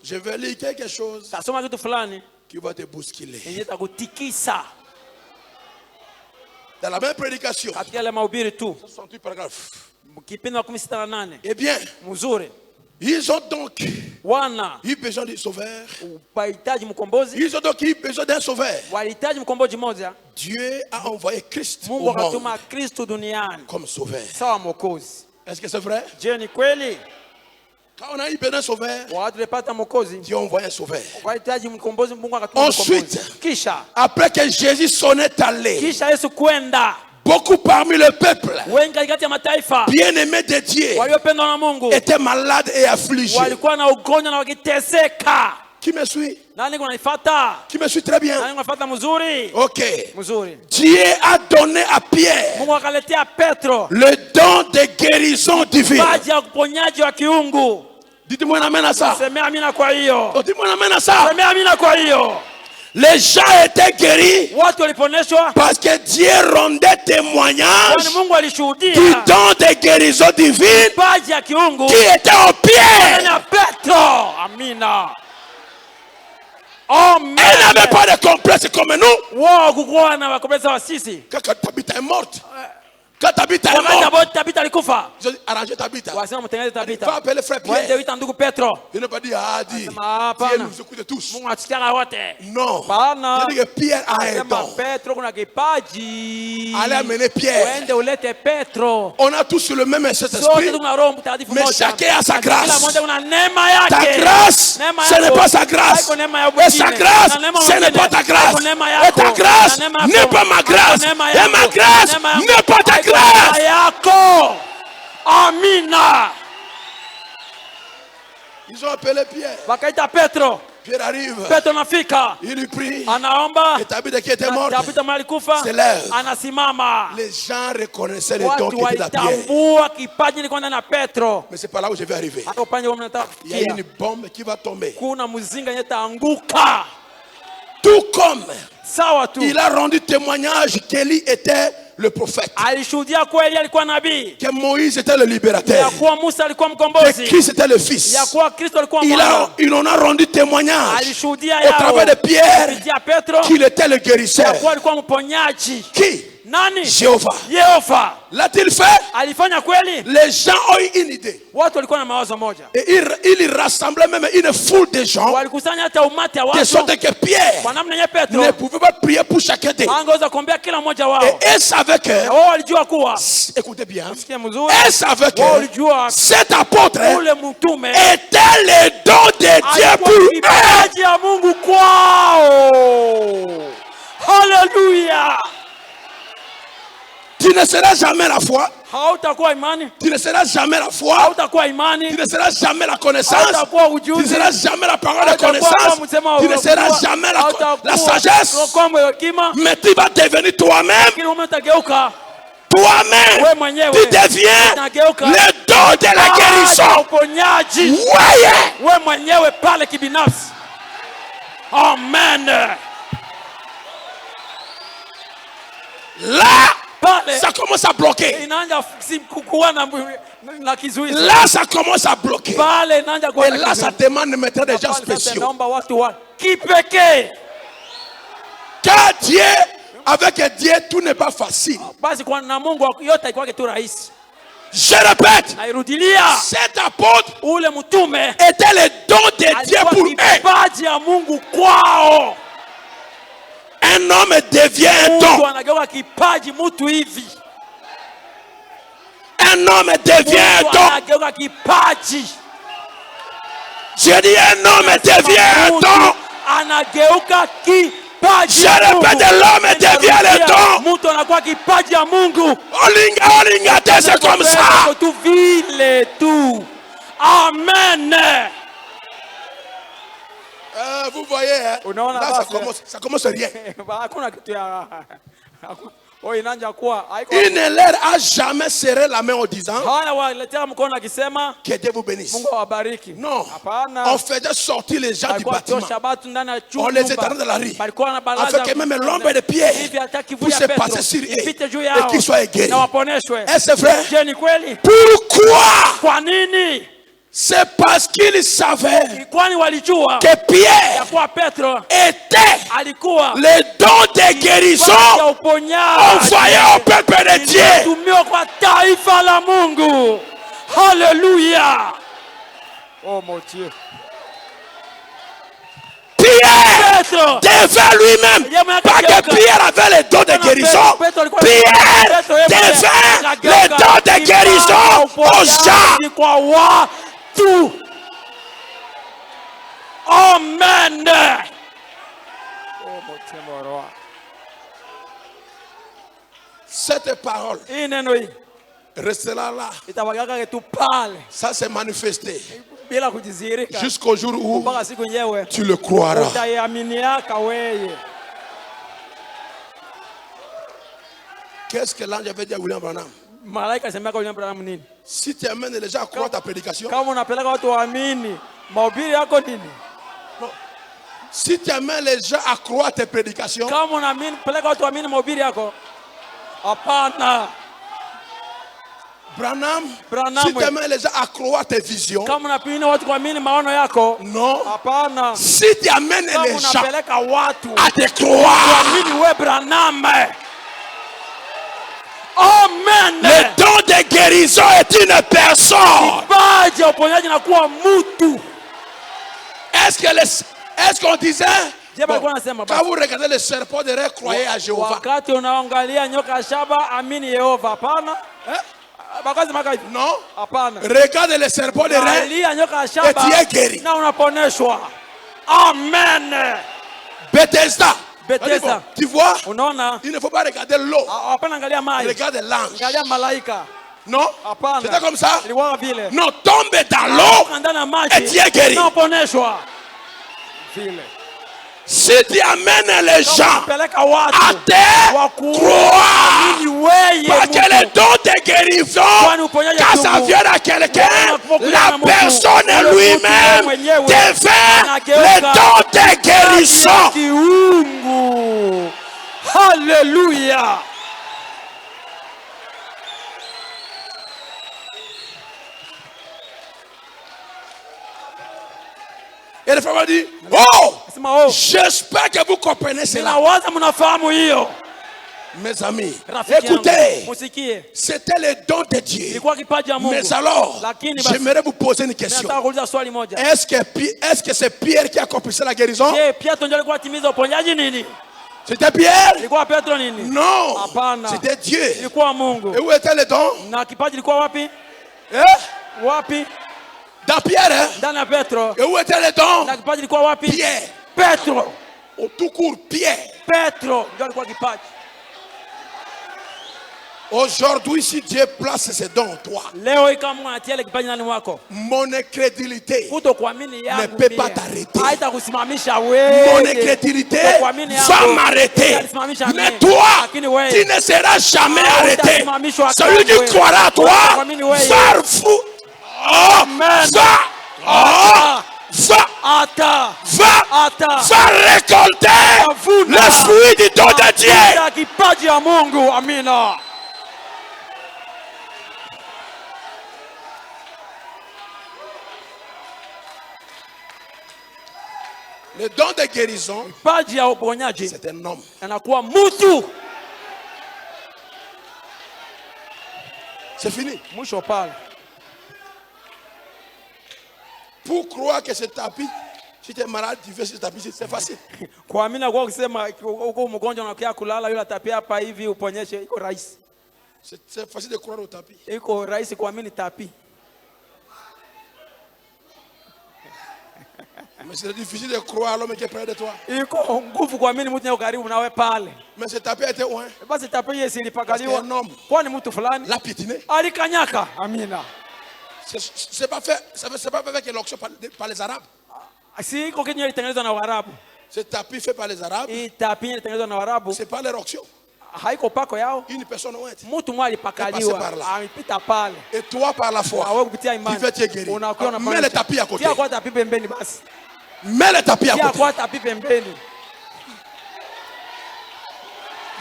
Je vais lire quelque chose qui va te bousculer. Dans la même prédication, 68 paragraphes. Eh bien, ils ont donc eu besoin d'un sauveur. Ils ont donc eu besoin d'un sauveur. Dieu a envoyé Christ au monde comme sauveur. Est-ce que c'est vrai? Quand on a eu besoin d'un sauveur, Dieu a envoyé un sauveur. Ensuite, après que Jésus s'en est allé, beaucoup parmi le peuple, bien aimés de Dieu, étaient malades et affligés. Qui me suit? Qui me suit très bien? Ok. Dieu a donné à Pierre le don de guérison divine. Dites-moi amen à ça. Oh, dites-moi amen à ça. Les gens étaient guéris parce que Dieu rendait témoignage du don de guérison divine qui était au Pierre. Elle n'avait pas de complexe comme nous. Quand Tabitha est morte, Quand Tabitha est mort, alikufa. ils ont dit arrangez Tabitha. Wasema mtengeneze Va Tabitha. appeler frère Mwende Pierre. wita ndugu Petro. Il n'a pas dit ah dis. Dieu nous écoute tous. Mungu atusikia wote. Non. Il dit que Pierre a un don. Petro kuna kipaji. Allez amener Pierre. Wende ulete Petro. On a tous le même Saint-Esprit. Mais chacun a sa grâce. Ta grâce, ce n'est pas sa grâce. Et sa grâce, ce n'est pas ta grâce. Et ta grâce n'est pas ma grâce. Et ma grâce n'est pas ta grâce. Amina. Ils ont appelé Pierre. Wakaita Petro. Pierre arrive. Petro nafika. Il lui prie. Anaomba. Et Tabitha qui était morte se lève. Anasimama. Les gens reconnaissaient les dons qui étaient dans Pierre. Mais c'est pas là où je vais arriver. Il y a une bombe qui va tomber. Tout comme il a rendu témoignage qu'Élie était le prophète, que Moïse était le libérateur, que Christ était le fils. Il en a rendu témoignage au travers de Pierre qu'il était le guérisseur. Qui? Jéhovah. L'a-t-il fait? Les gens ont eu une idée. Et il rassemblait même une foule de gens, de sorte que Pierre ne pouvait pas prier pour chacun d'eux. Et elle savait que, écoutez bien, elle savait que cet apôtre était le don de Dieu pour eux. Alléluia. Tu ne seras jamais la foi. Tu ne seras jamais la foi. Tu ne seras jamais la connaissance. Tu ne seras jamais la parole de connaissance. Tu ne seras jamais la sagesse. Mais tu vas devenir toi-même. Toi-même, tu deviens le don de la guérison. Amen. Là, ça commence à bloquer. Là, ça commence à bloquer. Et là, ça demande maintenant des gens spéciaux. Car Dieu, avec Dieu, tout n'est pas facile. Je répète, cet apôtre était le don de Dieu pour eux. Un homme devient un don. Un homme devient un don. J'ai dit un homme devient un don. Je répète, l'homme devient le don. Olinga, c'est comme ça. Amen. Vous voyez, hein? Là, ça commence rien. Il ne leur a jamais serré la main en disant que Dieu vous bénisse. Non, on faisait sortir les gens du bâtiment. On les étendait dans la rue afin que même l'ombre de pierre puisse passer sur eux et qu'ils soient guéris. Est-ce vrai? Pourquoi? C'est parce qu'ils savaient que Pierre était le don de guérison envoyé au peuple de Dieu. Alléluia. Oh mon Dieu. Pierre devait lui-même, pas que Pierre avait le don de guérison, Pierre devait le don de guérison aux gens. Amen. Cette parole restera là. Ça s'est manifesté jusqu'au jour où tu le croiras. Qu'est-ce que l'ange avait dit à William Branham? Si tu amènes les gens à croire ta prédication, si tu amènes les gens à croire tes prédications, Branham, si tu amènes les gens à croire tes visions, non. Si tu amènes les gens à te croire, Amen. Le don de guérison est une personne. Est-ce qu'on disait, bon, quand vous regardez le serpent de Ré, croyez à Jéhovah. Non. Regarde le serpent de Ré et tu es guéri. Amen. Bethesda. Bethesda. Tu vois, unaona, il ne faut pas regarder l'eau. Regarde l'ange. Non, c'était comme ça. Non, tombe dans l'eau et tu es guéri. Si tu amènes les gens à terre, croire, parce que le don de guérison, quand ça vient à quelqu'un, la personne lui-même devient le don de guérison. Alléluia. Et le frère dit, oh, j'espère que vous comprenez cela. Mes amis, écoutez, c'était le don de Dieu. Mais alors, j'aimerais vous poser une question. Est-ce que c'est Pierre qui a accomplissait la guérison? C'était Pierre? Non, c'était Dieu. Et où était le don? Dans Pierre, hein? Et où était le don? Pierre. Au tout court, Pierre. Aujourd'hui, si Dieu place ses dons en toi, mon incrédulité ne peut pas t'arrêter. Mon incrédulité va m'arrêter. Mais toi, tu ne seras jamais arrêté. Celui qui croira à toi va fou. Va récolter le fruit du don de Dieu. Le don de guérison, c'est un homme. C'est fini. Pour croire que ce tapis, si tu es malade, tu fais ce tapis, c'est facile. C'est facile de croire au tapis. Mais c'est difficile de croire à l'homme qui est près de toi. Mais ce tapis a été loin. Parce qu'un homme l'a piétiné. C'est pas fait avec l'onction par les Arabes. Ce tapis fait par les Arabes, c'est pas leur onction. Une personne ouette est passée par là. Et toi par la foi, tu veux te guérir. Mets le tapis à côté. Mets le tapis à côté.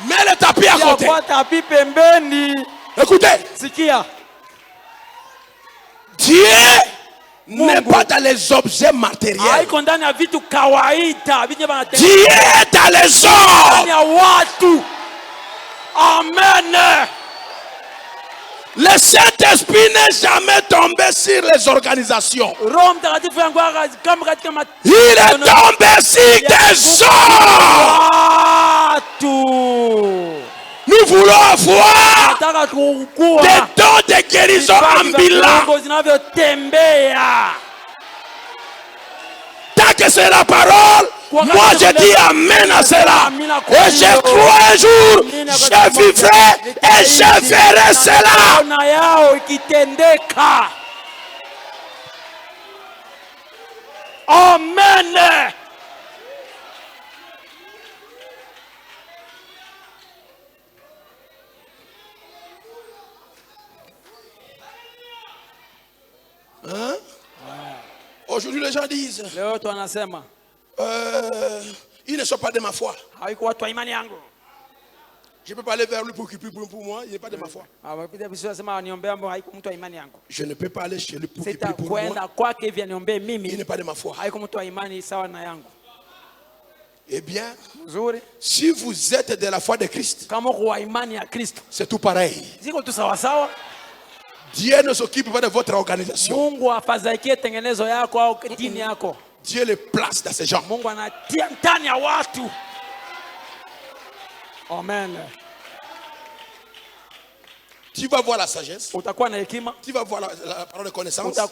Mets le tapis à côté. Écoutez. Dieu n'est pas dans les objets matériels. Dieu est dans les hommes. Amen. Le Saint-Esprit n'est jamais tombé sur les organisations. Il est tombé sur des hommes. Nous voulons avoir des dons de guérison ambulants. Tant que c'est la parole, moi je dis amen à cela. Et je crois un jour, je vivrai et je verrai cela. Amen. Hein? Aujourd'hui les gens disent ils ne sont pas de ma foi. Je peux pas aller vers lui pour qu'il prie pour moi, il n'est pas de ma foi. Je ne peux pas aller chez lui pour qu'il prie pour moi, il n'est pas de ma foi. Eh bien, si vous êtes de la foi de Christ, c'est tout pareil. Dieu ne s'occupe pas de votre organisation. Dieu les place dans ces gens. Amen. Tu vas voir la sagesse. Tu vas voir la parole de connaissance. Tu vas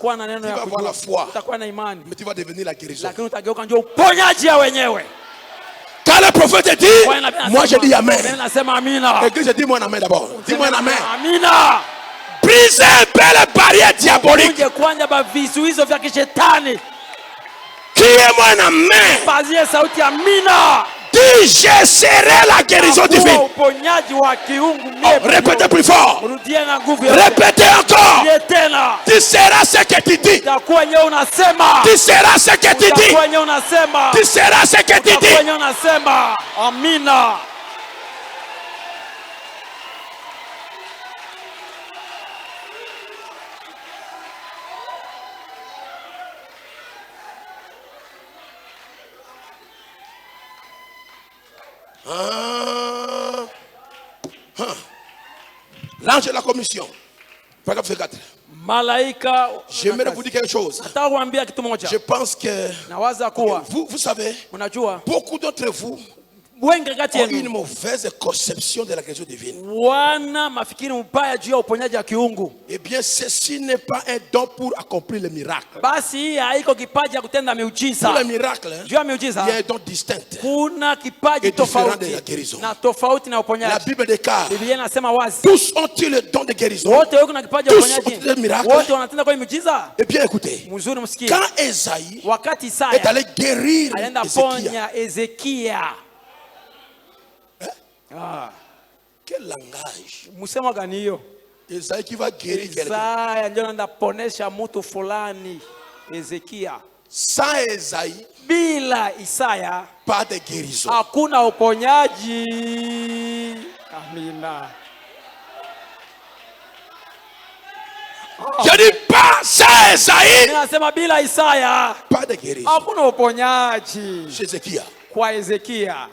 voir la foi. Mais tu vas devenir la guérison. Quand le prophète dit, moi je dis Amen. L'église dit moi Amen d'abord. Dis-moi Amen. Brisez un peu les barrières diaboliques. Qui est moi Amen? Dis, je serai la guérison divine. Oh, répétez plus fort. Répétez encore. Tu seras ce que tu dis. Tu seras ce que tu dis. Tu seras ce que tu dis. Amina. L'ange de la commission. Paragraphe 4. J'aimerais vous dire quelque chose. Je pense que vous savez, beaucoup d'entre vous ont une mauvaise conception de la guérison divine. Eh bien, ceci n'est pas un don pour accomplir le miracle. Pour le miracle, il y a un don distinct et différent de la guérison. La Bible déclare, tous ont-ils le don de guérison, tous ont-ils le miracle. Eh bien, écoutez, quand Esaïe est allé guérir Ézéchiel, quel langage? Esaïe qui va guérir quelqu'un. Sans Esaïe, bila Isaya, pas de guérison. Hakuna uponyaji. Amina. Je dis pas sans Esaïe. Ninasema bila Isaya, pas de guérison. Hakuna uponyaji. Chez Ézéchiel. Kwa Ezekia.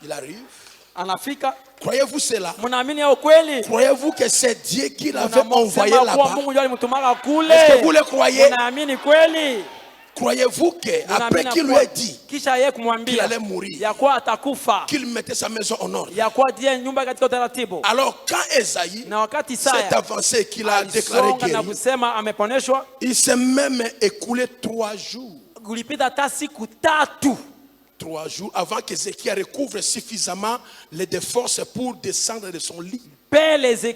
Il arrive. Anafika. Croyez-vous cela? Croyez-vous que c'est Dieu qui l'avait envoyé là-bas? Est-ce que vous le croyez? Croyez-vous qu'après qu'il lui ait dit qu'il allait mourir, qu'il mettait sa maison en ordre, alors quand Esaïe s'est avancé, qu'il a déclaré guéri, il s'est même écoulé 3 jours. 3 jours avant qu'Ézéchiel recouvre suffisamment les forces pour descendre de son lit. Est-ce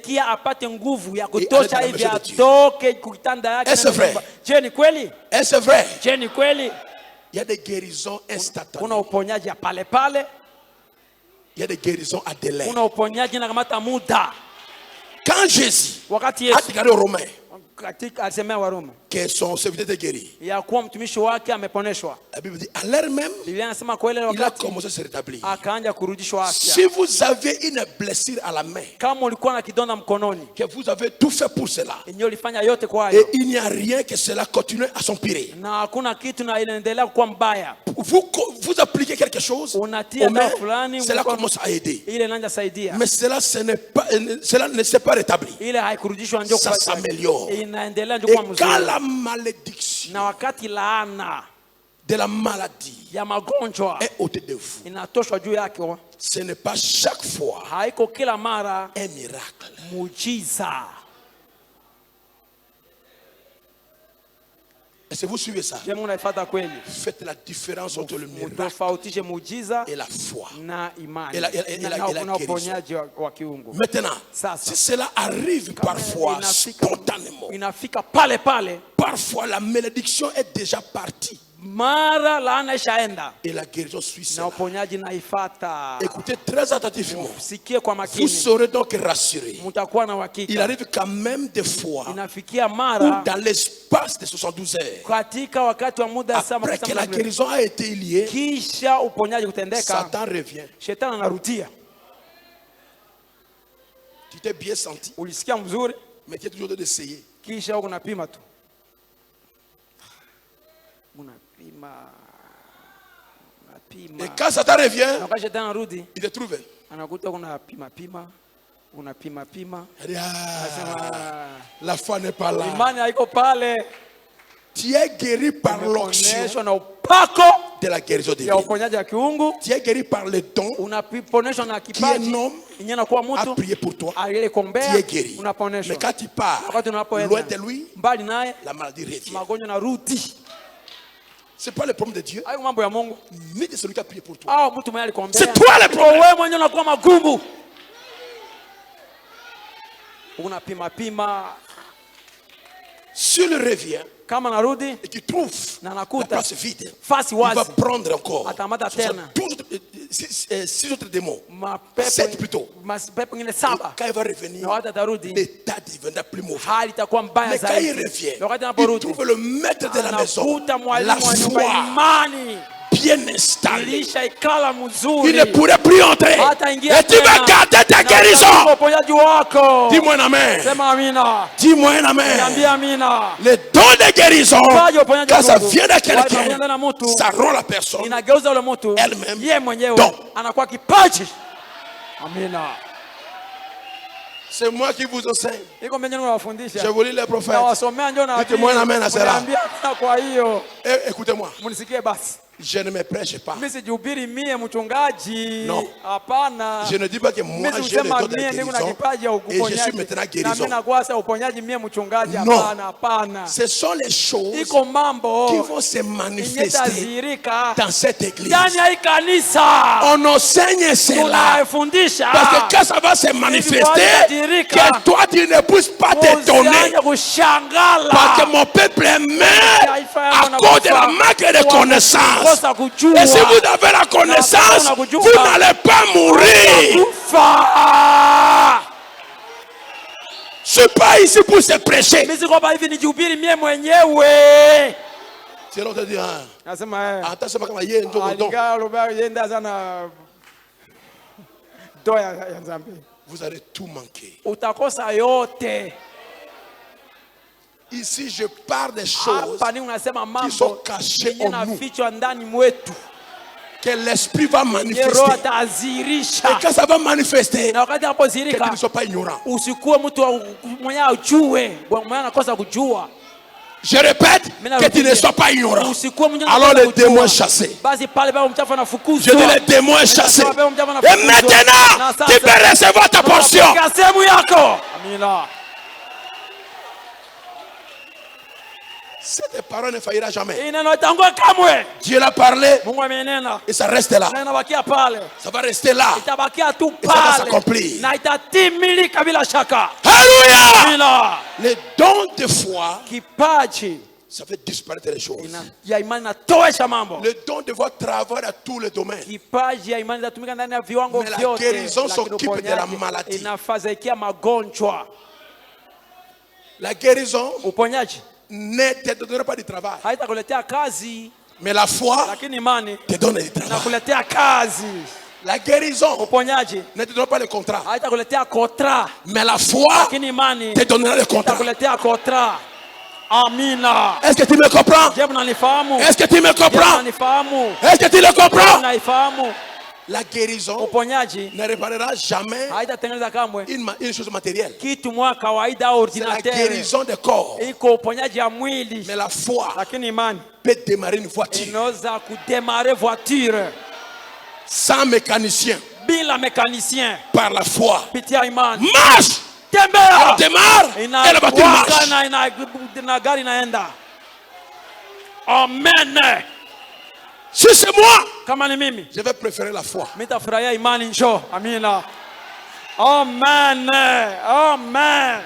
vrai? Est-ce vrai? Il y a des guérisons instantanées. Il y a des guérisons à délai. Quand Jésus a déclaré aux Romains que son serviteur était guéri, la Bible dit à l'heure même, il a commencé à se rétablir. Si vous avez une blessure à la main, que vous avez tout fait pour cela, et il n'y a rien que cela continue à s'empirer, vous appliquez quelque chose, cela commence à aider. Mais cela ne s'est pas rétabli. Ça s'améliore. Et quand la malédiction de la maladie est ôtée de vous, ce n'est pas chaque fois un miracle. Est-ce que vous suivez ça? Faites la différence entre le miracle et la foi et la guérison. Maintenant, si cela arrive parfois spontanément, parfois la malédiction est déjà partie et la guérison suit cela. Écoutez très attentivement. Vous serez donc rassurés. Il arrive quand même des fois où dans l'espace de 72 heures, après que la guérison a été liée, Satan revient. Tu t'es bien senti, mais tu es toujours d'essayer. Et quand Satan revient, il te trouve. Il dit, la foi n'est pas là. Tu es guéri par l'onction de la guérison de Dieu. Tu es guéri par le don qui un homme a prié pour toi. Tu es guéri. Mais quand tu pars loin de lui, la maladie revient. Ce n'est pas le problème de Dieu, ni de celui qui a prié pour toi. C'est toi le problème. S'il revient et tu trouves la place vide, il va prendre encore 6 autres démons, 7 plutôt. Quand il va revenir, l'état deviendra plus mauvais. Mais quand il revient, il trouve le maître de la maison, la foi bien installée. Il ne pourrait plus entrer. Et tu vas garder ta guérison. Dis-moi un amen. Dis-moi un amen. Le don de guérison, quand ça vient de quelqu'un, ça rend la personne elle-même. Donc, c'est moi qui vous enseigne. Je vous lis les prophètes. Dites-moi un amen à cela. Écoutez-moi. Je ne me prêche pas. Non. Je ne dis pas que moi j'ai le don de guérison et je suis maintenant guérison. Non. Ce sont les choses qui vont se manifester dans cette église. On enseigne cela. Parce que quand ça va se manifester, que toi tu ne puisses pas t'étonner. Parce que mon peuple est mort à cause de la manque de connaissance. Et si vous avez la connaissance, vous n'allez pas mourir. Je ne suis pas ici pour se prêcher. C'est l'autre dit, vous allez tout manquer. Ici, je parle des choses qui sont cachées en nous, que l'esprit va manifester. Et quand ça va manifester, que tu ne sois pas ignorant. Je répète, que tu ne sois pas ignorant. Alors les démons chassés. Je dis les démons chassés. Et maintenant, tu peux recevoir ta portion. Cette parole ne faillira jamais. Dieu l'a parlé et ça reste là. Ça va rester là et ça va s'accomplir. Alléluia. Les dons de foi, ça fait disparaître les choses. Le don de foi travaille à tous les domaines. Mais la guérison s'occupe de la maladie. La guérison ne te donnera pas du travail. Mais la foi te donne du travail. La guérison ne te donnera pas le contrat. Mais la foi te donnera le contrat. Est-ce que tu me comprends? Est-ce que tu me comprends? Est-ce que tu le comprends? La guérison ne réparera jamais une chose matérielle. C'est la guérison du corps. Mais la foi peut démarrer une voiture. Sans mécanicien. Par la foi. Marche! Elle démarre et la voiture marche. Amen. Si c'est moi, je vais préférer la foi. Amen. Amen.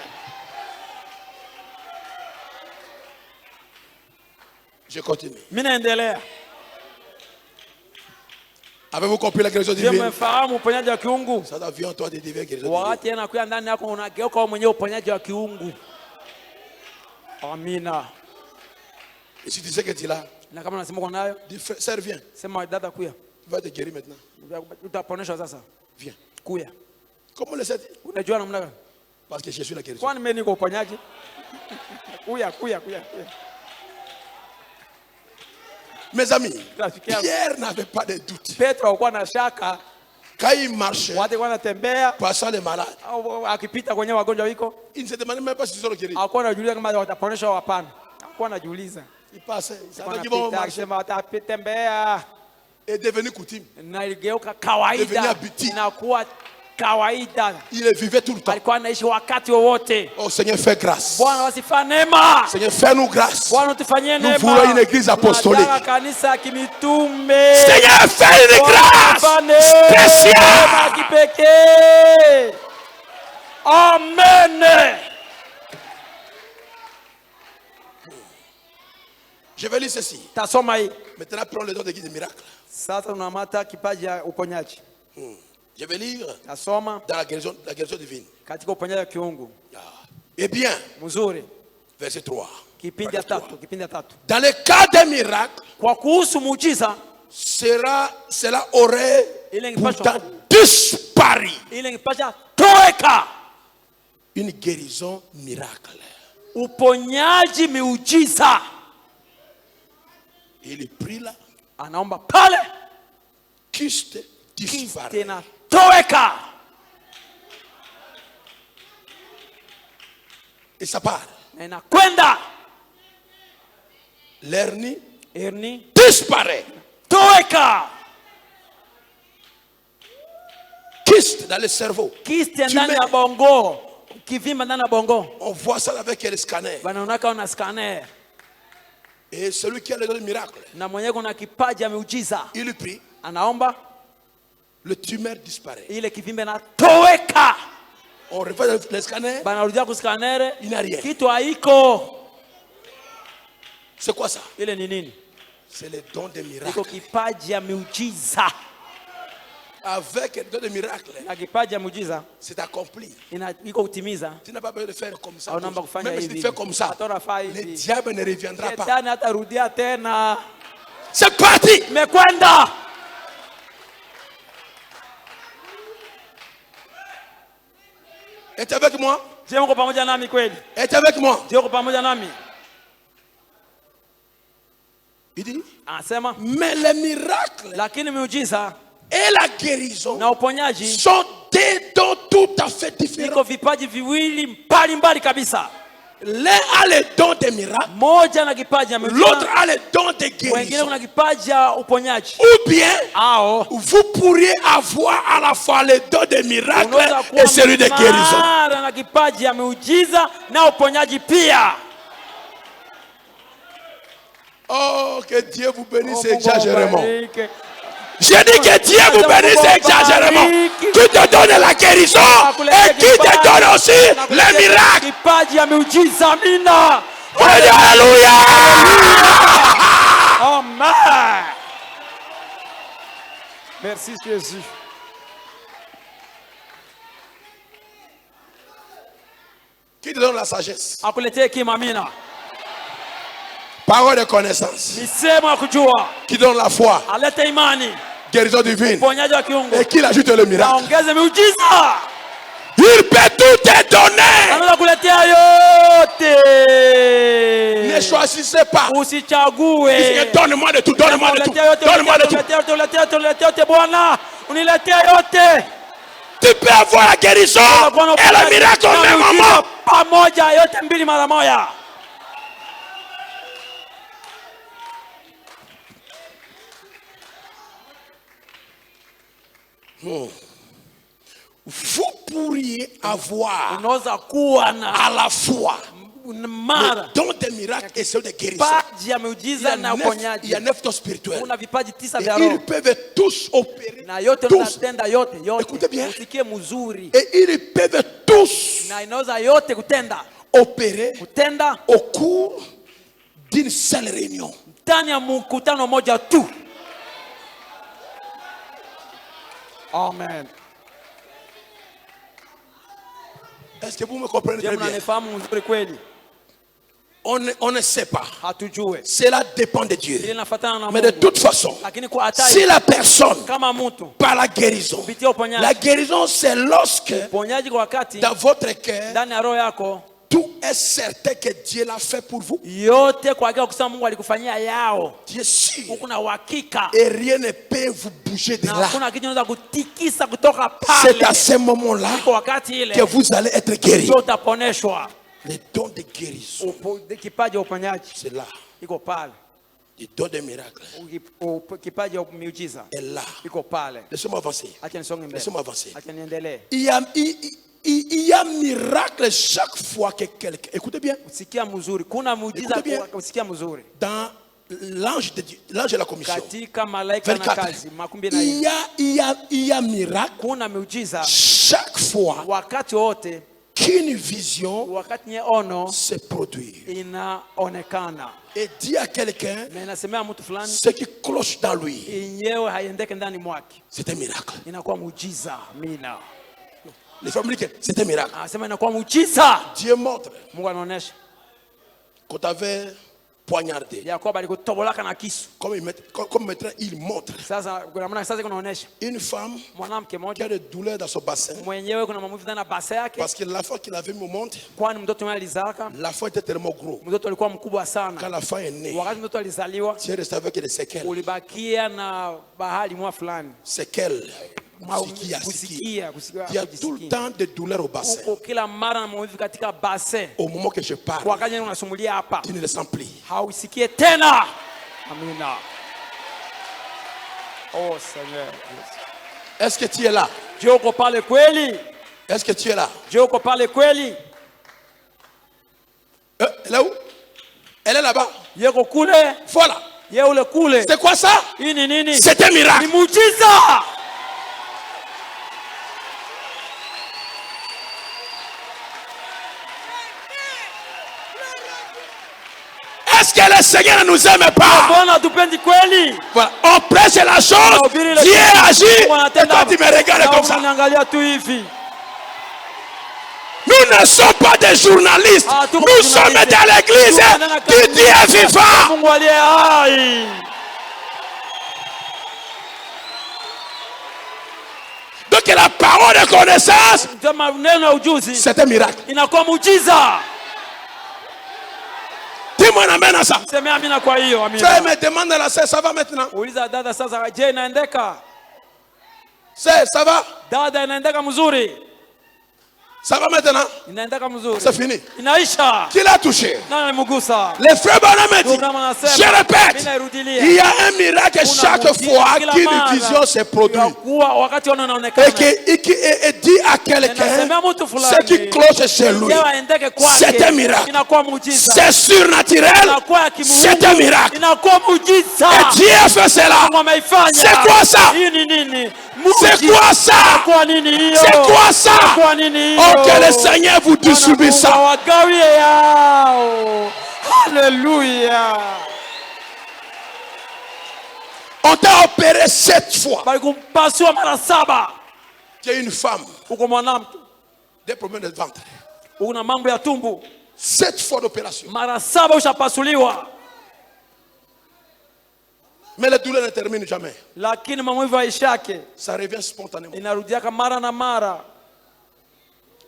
Je continue. Avez-vous compris la guérison divine? Ça doit venir en toi de devenir guérison divine. Amina. Et si tu sais que tu l'as, dis frère, sœur, viens. Tu vas te guérir maintenant. Viens. Comment le sais-tu? Parce que je suis la guérison. Mes amis, Pierre n'avait pas de doute. Quand il marchait, passant les malades, il ne se demandait même pas si ils ont guéri. Il passait, il savait qu'ils vont marcher. Et devenu coutume. Devenu habitude. Il vivait tout le temps. Oh Seigneur, fais grâce. Seigneur, fais-nous grâce. Nous voulons une église apostolique. Seigneur, fais une grâce spéciale. Amen. Je vais lire ceci. Maintenant, prends le don de guide des miracles. Je vais lire dans la guérison divine. Eh bien, verset 3. Dans le cas des miracles, cela aurait pourtant disparu. Une guérison miracle. Il prit là. Kyste disparaît. Et ça part. L'hernie disparaît. Kyste dans le cerveau. On voit ça avec le scanner. Et celui qui a le don de miracle, il prie. Le tumeur disparaît. On refait le scanner. Il n'y a rien. C'est quoi ça? C'est le don de miracle. Avec le don de miracle, c'est accompli. Tu n'as pas besoin de faire comme ça. Même si tu fais comme ça, le diable ne reviendra pas. C'est parti. Es-tu avec moi? Es-tu avec moi? Il dit, mais les miracles et la guérison sont des dons tout à fait différents. L'un a le don des miracles, l'autre a le don de guérison. Ou bien, vous pourriez avoir à la fois le don des miracles et celui de guérison. Oh, que Dieu vous bénisse exagérément. J'ai dit que Dieu vous bénisse exagérément. Qui te donne la guérison et qui te donne aussi les miracles. Alléluia. Amen. Merci Jésus. Qui te donne la sagesse? Parole de connaissance. Qui donne la foi. Guérison divine. Et qui ajoute le miracle. Il peut tout te donner. Ne choisissez pas. Donne-moi de tout. Donne-moi de tout. Donne-moi de tout. Tu peux avoir la guérison et le miracle au même moment. Vous pourriez avoir à la fois le don des miracles et celui de guérison. Il y a 9 dons spirituels. Et ils peuvent tous opérer. Tous. Écoutez bien. Et ils peuvent tous opérer au cours d'une seule réunion. Amen. Est-ce que vous me comprenez très bien? On ne sait pas. Cela dépend de Dieu. Mais de toute façon, si la personne par la guérison c'est lorsque dans votre cœur tout est certain que Dieu l'a fait pour vous. yote kwa hakika kusema Mungu alikufanyia yao. Dieu sûr. Kuna uhakika. Et rien ne peut vous bouger de là. Kuna kitu kinaweza kutikisa kutoka pale. C'est à ce moment-là que vous allez être guéri. Utaponeshwa. Les dons de guérison. Kipaji uponyaji. C'est là. Iko pale. Les dons de miracles. Kipaji miujiza. Et là. Iko pale. Laissez-moi avancer. Acha nisonge mbele. Laissez-moi avancer. Acha niendelee. Il y a miracle chaque fois que quelqu'un. Écoutez bien. Usikia mzuri. Kuna muujiza usikia mzuri. Dans l'ange de la commission. Katika malaika na kazi. Il y a miracle. Kuna muujiza. Chaque fois. Wakati wote. Qu'une vision wakati nye ono se produit. Inaonekana. Et dit à quelqu'un ce qui cloche dans lui. C'est un miracle. Les femmes disent que c'est un miracle. Dieu montre. Quand tu avais poignardé. Comme maintenant il montre. Une femme qui a des douleurs dans son bassin. Parce que la fois qu'il avait mis au monde, la foi était tellement gros. Quand la foi est née, tu es resté avec des séquelles. Séquelles. Il y a tout le temps des douleurs au bassin. Au moment que je parle, tu ne le sens plus. Oh Seigneur. Est-ce que tu es là? Est-ce que tu es là? Elle est où? Elle est là-bas. Voilà. C'est quoi ça? C'est un miracle. Est-ce que le Seigneur ne nous aime pas? Voilà. On prêche la chose, Dieu agit, et toi tu me regardes comme ça. Nous ne sommes pas des journalistes, nous sommes dans l'église du Dieu vivant. Donc la parole de connaissance, c'est un miracle. Dis-moi amen à ça. Tu me demandes la sœur, ça va maintenant? Sœur, ça va? Ça va maintenant? C'est fini. Qui l'a touché? Les frères Branham dit, je répète, il y a un miracle chaque fois qu'une vision se produit. Et dit à quelqu'un, ce qui cloche chez lui, c'est un miracle. C'est surnaturel, c'est un miracle. Et Dieu a fait cela. C'est quoi ça? C'est quoi ça? C'est quoi ça? Oh, que le Seigneur vous distribue ça. Alléluia. On t'a opéré 7 fois. Tu es une femme. Des problèmes de ventre. 7 fois d'opération. Mais la douleur ne termine jamais. Ça revient spontanément.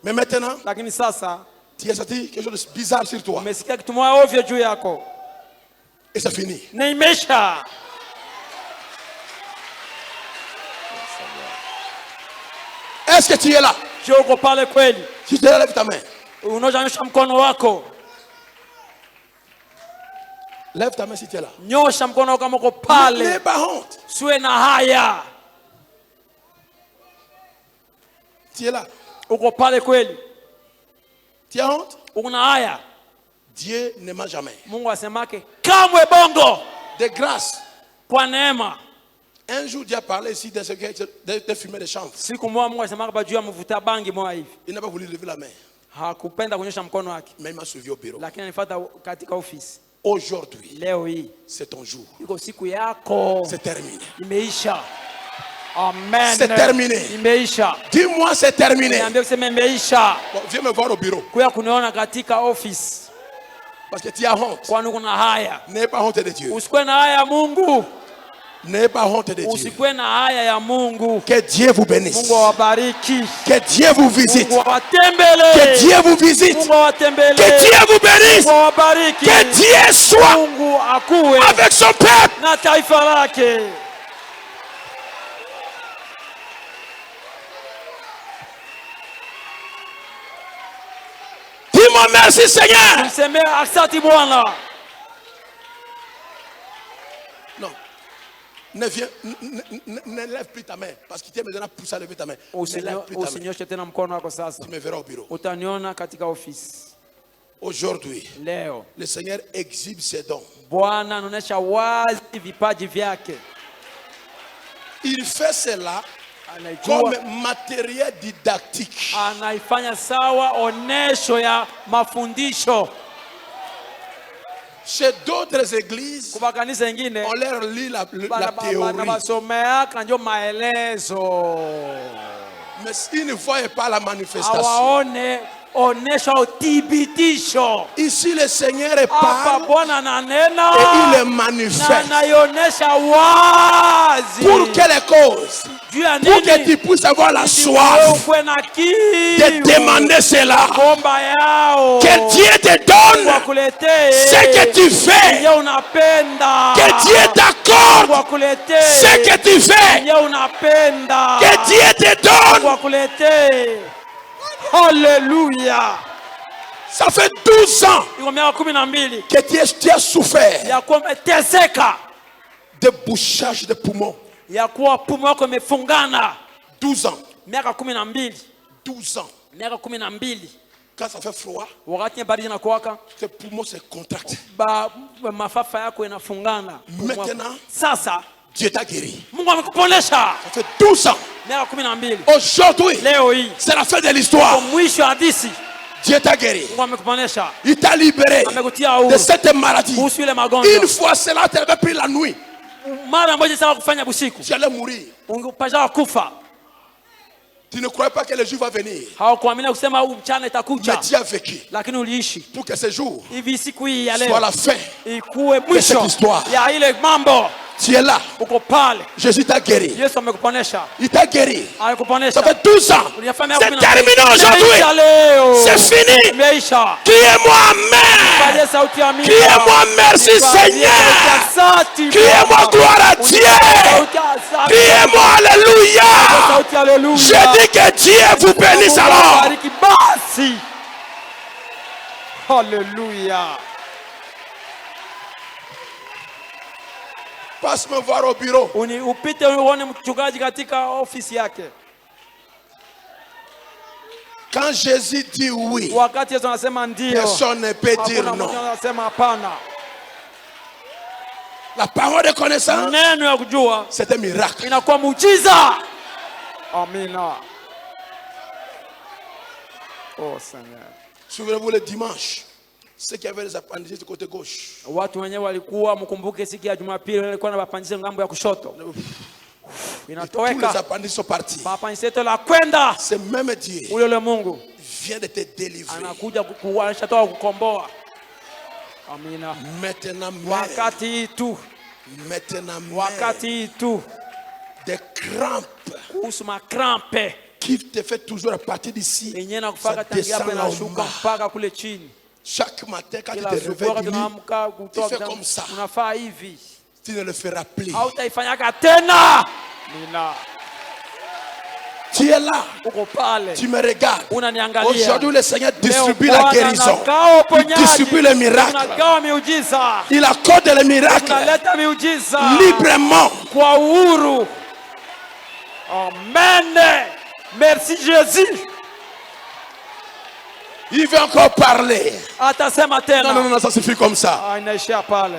Mais maintenant, tu as senti quelque chose de bizarre sur toi. Et c'est fini. Est-ce que tu es là? Si tu es là, lève ta main. Lève ta main si tu es là. N'aie pas honte. Tu es là. Tu as honte? Dieu ne ment jamais. De grâce. Un jour, Dieu a parlé ici de fumer de chanvre. Il n'a pas voulu lever la main. Mais il m'a suivi au bureau. Aujourd'hui, c'est ton jour. C'est terminé. Amen. C'est terminé. Dis-moi, c'est terminé. Bon, viens me voir au bureau. Parce que tu as honte. N'aie pas honte de Dieu. N'ayez pas honte de Dieu. Usikwe na haya ya Mungu. Que Dieu vous bénisse. Mungu awabariki. Que Dieu vous visite. Mungu awatembele. Que Dieu vous visite. Mungu awatembele. Que Dieu vous bénisse. Mungu awabariki. Que Dieu soit Mungu akuwe avec son peuple. na taifa lake. Dis-moi merci Seigneur. Tuseme asante Bwana. Non. Ne lève plus ta main. Parce qu'il t'est maintenant poussé à lever ta main. Usinyoshe tena mkono wako sasa. Tu me verras au bureau. Utaniona katika ofisi. Aujourd'hui, Leo le Seigneur exhibe ses dons. Bwana anaonyesha wazi vipaji vyake. Il fait cela comme matériel didactique. Anaifanya sawa onesho ya mafundisho. Chez d'autres églises, Kwa kanisa ingine on leur lit la théorie. Banabasomeaka ndio maelezo. Mais ils ne voient pas la manifestation. Hawaone onesha uthibitisho. Ici, le Seigneur Hapa parle Bwana ananena et il le na manifeste. anaionesha wazi. Pour quelle cause? Juu ya Pour que nini? tu puisses avoir la soif Ukwe na kiu. de demander cela. Komba yao. Que Dieu te donne Wakuletee ce que tu fais. Ye unapenda. Que Dieu t'accorde Wakuletee ce que tu fais. Ye unapenda. Que Dieu te donne. Wakuletee. Hallelujah. Ça fait 12 ans Iko miaka 12 que tu as souffert ya kuwa umeteseka, de bouchage de poumons. ya kuwa pumu yako imefungana. 12 ans. Miaka 12. 12 ans. Miaka 12. Quand ça fait froid, Wakati baridi inakuwaka, tes poumons se contractent. mafafa yako inafungana. Maintenant, Sasa Dieu t'a guéri. Mungu amekuponesha. Ça fait 12 ans. Miaka 12. Aujourd'hui, Leo hii c'est la fin de l'histoire. mwisho wa hadithi. Dieu t'a guéri. Mungu amekuponesha. Il t'a libéré Amekutia huru de cette maladie. kuhusu ile magonjwa. Une fois cela, tu avais pris la nuit. Mara moja sawa kufanya busiku. Tu allais mourir. Ungepasha kufa. Tu ne croyais pas que le jour va venir. Hawakuamini kusema huu mchana Mais itakuja. tu as vécu Lakini uliishi. pour que ce jour Hivi siku hii ya soit leo la fin. ikuwe cette mwisho histoire. ya ile mambo. Tu es là. Uko pale. Jésus t'a guéri. Yesu amekuponesha. Il t'a guéri. Amekuponesha. Ça fait 12 ans. C'est terminé aujourd'hui. C'est fini. Imeisha. Criez-moi Amen. Palie sauti ya amina. Criez-moi merci Seigneur. Criez-moi gloire à Dieu. Criez-moi Alléluia. Sauti Alléluia. Je dis que Dieu vous bénisse alors. Bariki basi. Alléluia. Passe me voir au bureau. Upite uone mchungaji katika ofisi yake. Quand Jésus dit oui, Wakati Yesu anasema ndio, personne ne peut dire hakuna non. mtu anasema hapana. La parole de connaissance, Neno ya kujua c'est un miracle. inakuwa muujiza. Amina. Oh Seigneur. Souvenez-vous le dimanche, ceux qui avaient les appendices du côté gauche. Watu wenyewe walikuwa mkumbuke siku ya Jumapili walikuwa na appendices ngambo ya kushoto. Tous les Inatoweka. appendices sont partis. Appendices la kwenda. C'est même Dieu Ule Mungu vient de te délivrer. anakuja kukuanisha toa kukomboa. Amina. Maintenant même, Wakati tu, maintenant wakati tu des crampes kuhusu makrampe qui te fait toujours à partir d'ici, yenyewe na ça kufaka tangia descend hapo là en inashuka bas. mpaka kule chini. Chaque matin quand tu Kila te asubuhi réveilles du lit, tunaamka tu kutoka fais comme ça. unafaa hivi. Tu ne le feras plus. Hautaifanyaka tena. Nina. Tu es là, Uko pale. tu me regardes. Unaniangalia. Aujourd'hui le Seigneur distribue Leo la Bwana guérison. anagawa Il uponyaji. distribue le miracle. Unagawa miujiza. Il accorde le miracle Unaleta miujiza. librement. Kwa uhuru. Amen. Merci Jésus. Il veut encore parler. Atasema tena. Non, non, non, ça suffit comme ça. Inaishia pale.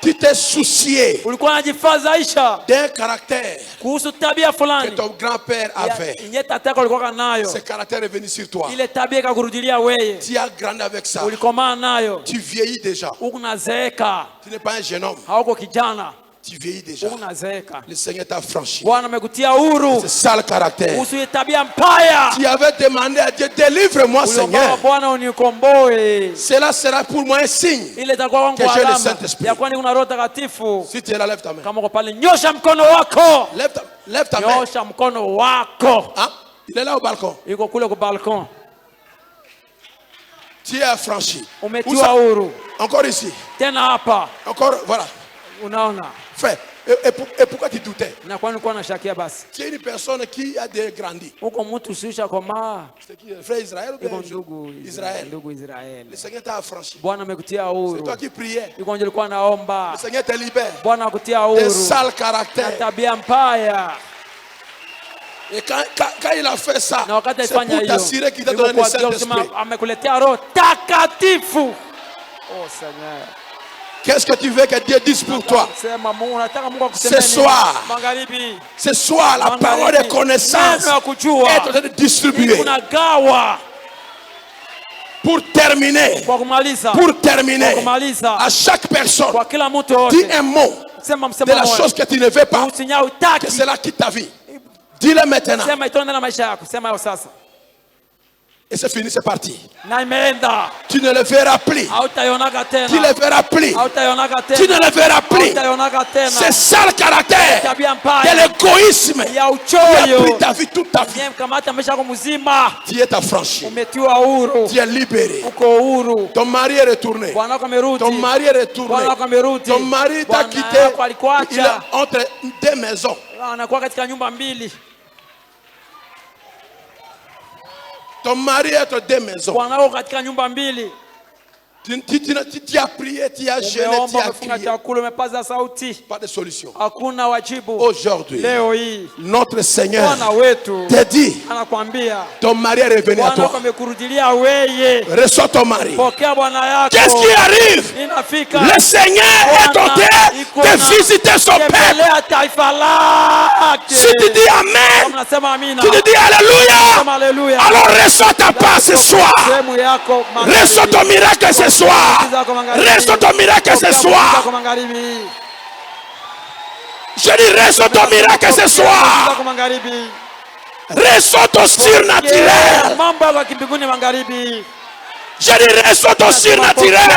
Tu t'es soucié Ulikuwa unajifadhaisha d'un caractère kuhusu tabia que fulani. ton grand-père avait. Yenye tataka ulikuwa nayo. Ce caractère est venu sur toi. Ile tabia ikakurudilia wewe. Tu as grandi avec ça. Ulikomaa nayo. Tu vieillis déjà. Unazeeka. Tu n'es pas un jeune homme. Hauko kijana. Tu vieillis déjà. Le Seigneur t'a franchi. C'est ça le caractère. Tu avais demandé à Dieu, délivre-moi Seigneur. Cela sera pour moi un signe que j'ai le Saint-Esprit. Si tu es là, lève ta main. Lève ta main. Hein? Il est là au balcon. Tu es affranchi. Encore ici. Encore, voilà. Frère, et pourquoi tu doutais? Tu es une personne qui a grandi. C'est qui? Frère Israël ou Israël? Le Seigneur t'a affranchi. C'est toi qui priais. Le Seigneur te libère des sales caractères. Et quand il a fait ça, c'est pour t'assurer qu'il t'a donné le Saint-Esprit. Oh Seigneur. Qu'est-ce que tu veux que Dieu dise pour toi? Ce soir, la parole de connaissance est en train de distribuer. Pour terminer, à chaque personne, dis un mot de la chose que tu ne veux pas, que c'est là qui t'a vie. Dis-le maintenant. Et c'est fini, c'est parti. Tu ne le verras plus. Tu ne le verras plus. Tu ne le verras plus. C'est ça le caractère de l'égoïsme qui a pris ta vie, toute ta vie. Tu es affranchi. Tu es libéré. Ton mari est retourné. Ton mari est retourné. Ton mari t'a quitté. Il est entre deux maisons. Ton mari est entre deux maisons. Tu as prié, tu as jeûné, tu as crié. Pas de solution. Aujourd'hui, notre Seigneur te dit, ton mari est revenu à toi. Reçois ton mari. Qu'est-ce qui arrive? Le Seigneur est en train de visiter son peuple. Si tu dis Amen, tu te dis Alléluia, alors reçois ta part ce soir. Reçois ton miracle ce soir. Reçois ton miracle ce soir. Je dis reçois ton miracle ce soir. Reçois ton surnaturel. Je dis reçois ton surnaturel.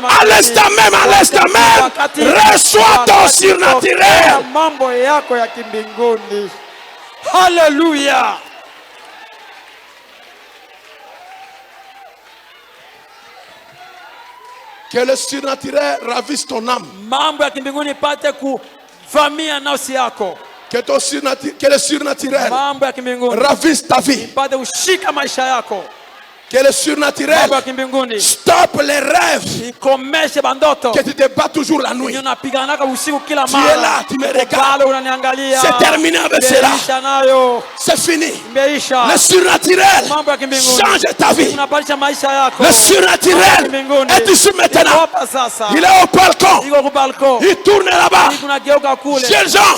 À l'instant même, reçois ton surnaturel. Alléluia. Que le surnaturel ravisse ton âme. Que le surnaturel ravisse ta vie. Que le surnaturel stoppe les rêves. Que tu te bats toujours la nuit. Tu es là, tu me regardes. C'est terminé avec cela. C'est fini. Le surnaturel change ta vie. Le surnaturel est ici maintenant. Il est au balcon. Il tourne là-bas. Jeunes gens,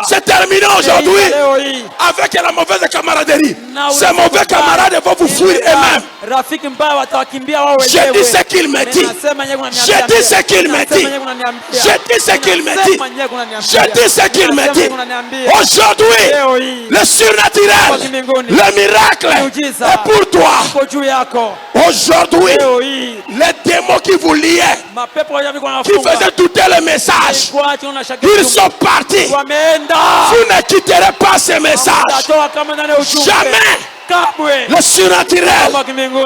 c'est terminé aujourd'hui avec la mauvaise camaraderie. Ces mauvais camarades vont vous fuir eux-mêmes. Je dis ce qu'il me dit. Je dis ce qu'il me dit. Je dis ce qu'il me dit. Je dis ce qu'il me dit. Aujourd'hui, le surnaturel, le miracle est pour toi. Aujourd'hui, les démons qui vous liaient, qui faisaient douter le message, ils sont partis. Vous ne quitterez pas ce message. Jamais. Le surnaturel,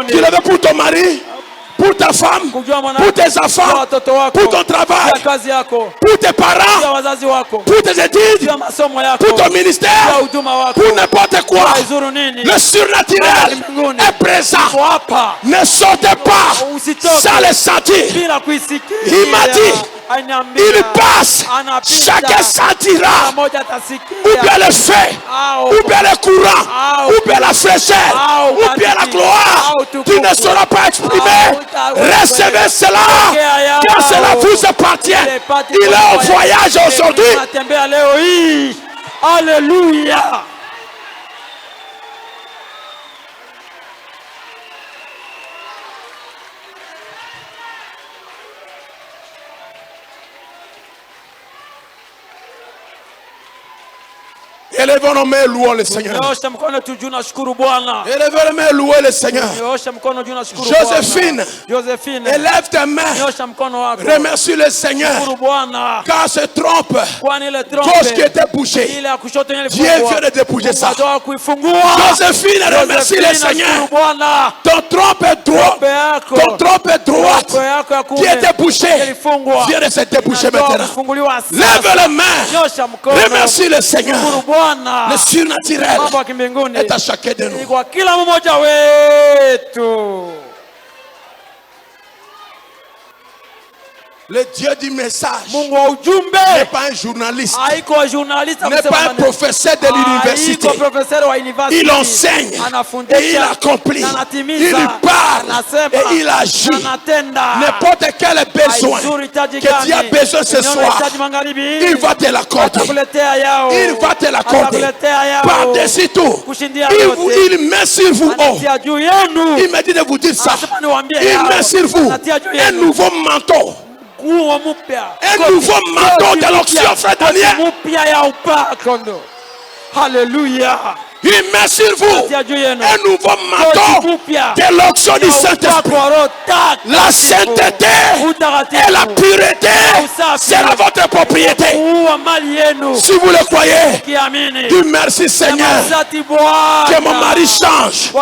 tu l'avais pour ton mari, pour ta femme, pour tes enfants, pour ton travail, pour tes parents, pour tes études, pour ton ministère, pour n'importe quoi. Le surnaturel est présent. Ne sortez pas sans le sentir. Il m'a dit, il passe, chacun sentira ou bien le feu, ou bien le courant, ou bien la fraîcheur, ou bien la gloire. Tu ne sauras pas exprimer. Recevez cela, car cela vous appartient. Il est en voyage aujourd'hui. Alléluia. Élevons nos mains, louons le Seigneur. Élevez les mains, louez le Seigneur. Joséphine, élève tes mains. Remercie le Seigneur. Car se trompe, gauche qui était bouchée, Dieu vient de déboucher ça. Joséphine, remercie le Seigneur. Ton trompe est droite, ton trompe est droite, qui était bouchée, vient de se déboucher maintenant. Lève les mains, remercie le Seigneur. Le surnaturel est à chacun de nous. Le Dieu du message n'est pas un journaliste, n'est pas un professeur de l'université. Il enseigne et il accomplit, il parle et il agit. N'importe quel besoin que tu as besoin ce soir, il va te l'accorder. Il va te l'accorder. Par-dessus tout, il met sur vous. Il m'a dit de vous dire ça. Il met sur vous un nouveau manteau. Un nouveau manteau de l'onction, frère Daniel. Alléluia. Il met sur vous un nouveau manteau de l'onction du Saint-Esprit. La sainteté et la pureté sera votre propriété. Si vous le croyez, dis merci Seigneur. Que mon mari change.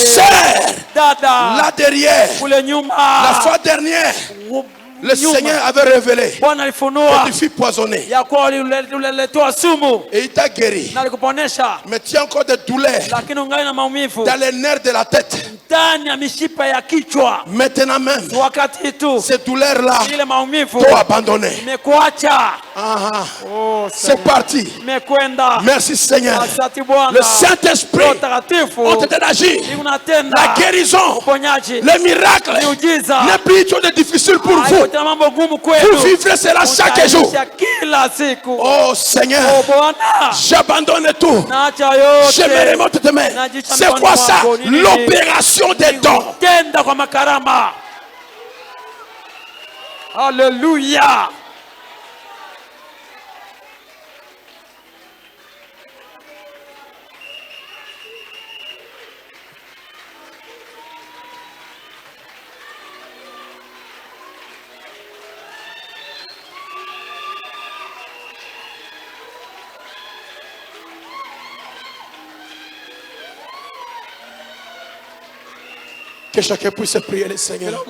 Sœur, là derrière, la fois dernière, le Seigneur avait révélé que tu fus poisonné. Et il t'a guéri. Mais tu as encore des douleurs dans les nerfs de la tête. Maintenant même, ces douleurs-là t'ont abandonné. C'est parti. Merci Seigneur. Le Saint-Esprit ont été d'agir. La guérison, le miracle n'est plus une chose de difficile pour vous. Vous vivrez cela chaque jour. Oh Seigneur, j'abandonne tout. Je me remonte tes mains. C'est quoi ça? L'opération des dons. Alléluia. Que chacun puisse prier le Seigneur.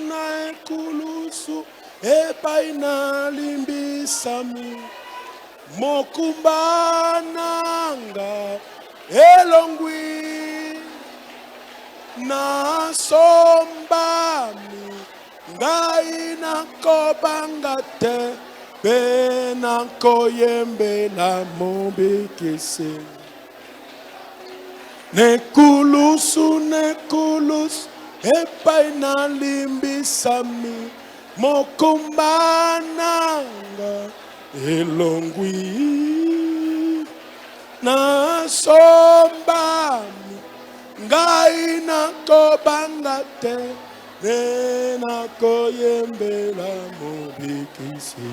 naekulusu epai nalimbisami mokumba nanga elongwi nasombami ngai nakobanga te pe nakoyembela mobikisi nekulusu epai nalimbisami mokumba nanga elongwi nasombami ngai nakobanga te pe nakoyembela mobikisi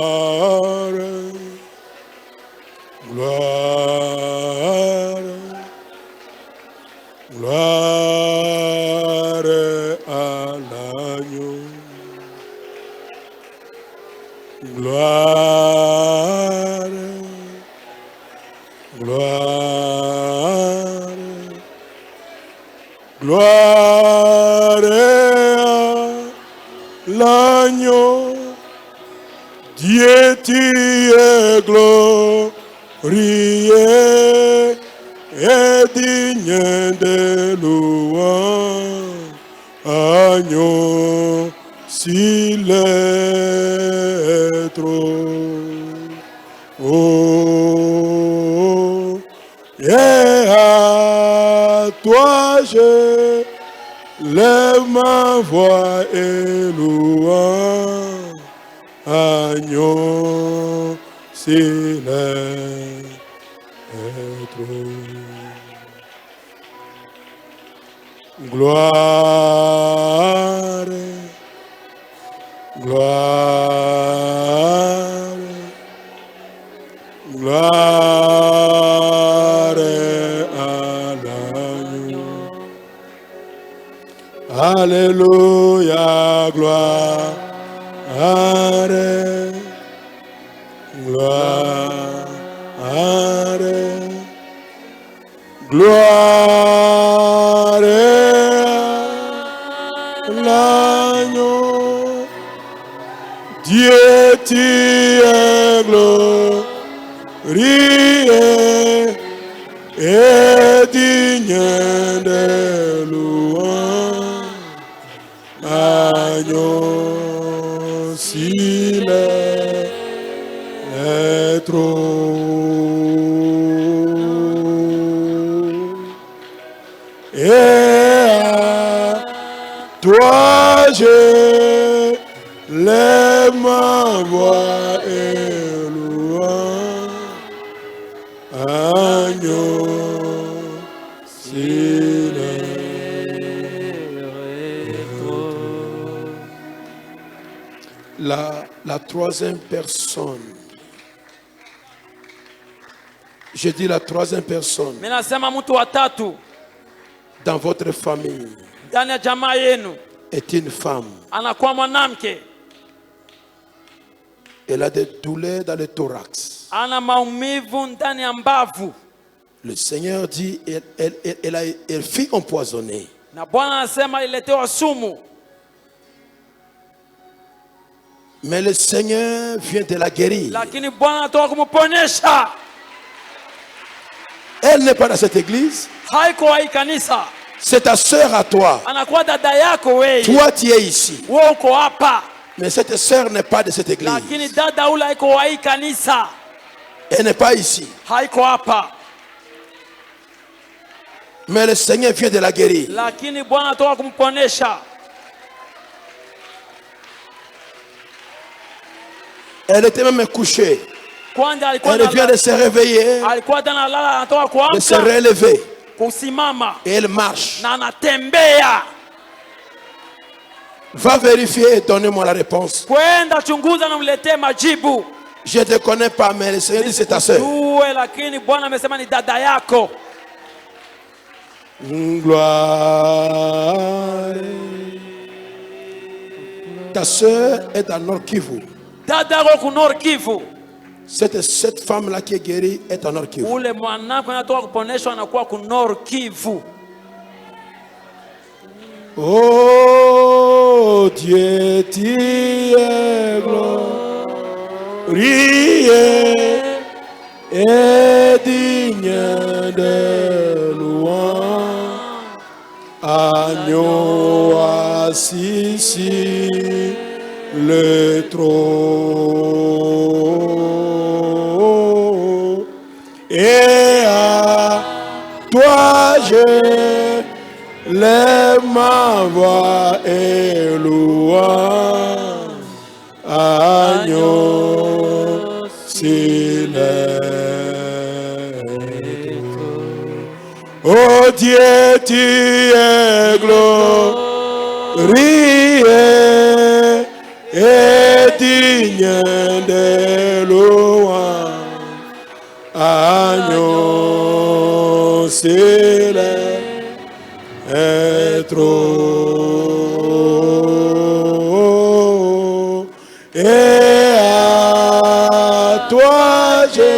Gloire, gloire, gloire à l'agneau. Gloire, gloire, gloire à l'agneau. Dieu, tu es glorieux et digne de louange, agneau s'il est trop. Oh, et à toi je lève ma voix et louange. Agneau, s'il est trop. Gloire, gloire, gloire à l'agneau. Alléluia, gloire. Gloire, gloire à l'agneau. Dieu, tu es glorieux et digne de louange. Agneau, s'il est trop. Et à toi je lève ma voix et louange. Agneau, s'il est trop. La troisième personne. Je dis la troisième personne. Dans votre famille est une femme. Elle a des douleurs dans le thorax. Le Seigneur dit elle fut empoisonnée. Mais le Seigneur vient de la guérir. Elle n'est pas dans cette église. C'est ta sœur à toi. Toi, tu es ici. Mais cette sœur n'est pas de cette église. Elle n'est pas ici. Mais le Seigneur vient de la guérir. Elle était même couchée. Elle vient de se réveiller, de se relever. Et elle marche. Va vérifier et donnez-moi la réponse. Kwenda chunguza na mletee majibu. Je ne te connais pas, mais le Seigneur dit c'est ta sœur. Lakini Bwana amesema ni dada yako. Gloire. Ta sœur est à Nord Kivu. Dada yako ku Nord Kivu. Cette femme-là qui est guérie est à Nord Kivu. Ule mwanako anatoka kuponeshwa anakuwa ku Nord Kivu. Oh Dieu, tu es glorieux et digne de louange. Agneau assis sur le trône. Et à toi je lève ma voix et louange. Agneau céleste. Oh Dieu, tu es glorieux et digne de louange. Agneau céleste. Et à toi je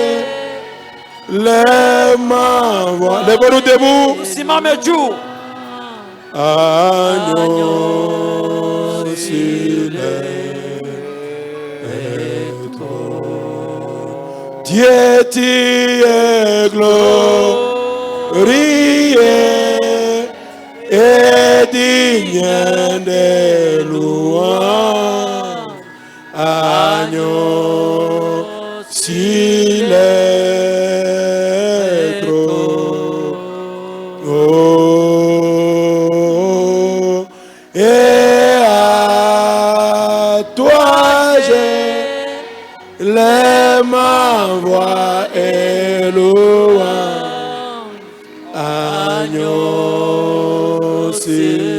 lève ma voix. Lève-nous debout. Simame juu. Agneau céleste. Dieu, tu es glorieux et digne de louange. Agneau céleste. Oh, et à toi je lève ma voix et louange. Agneau céleste.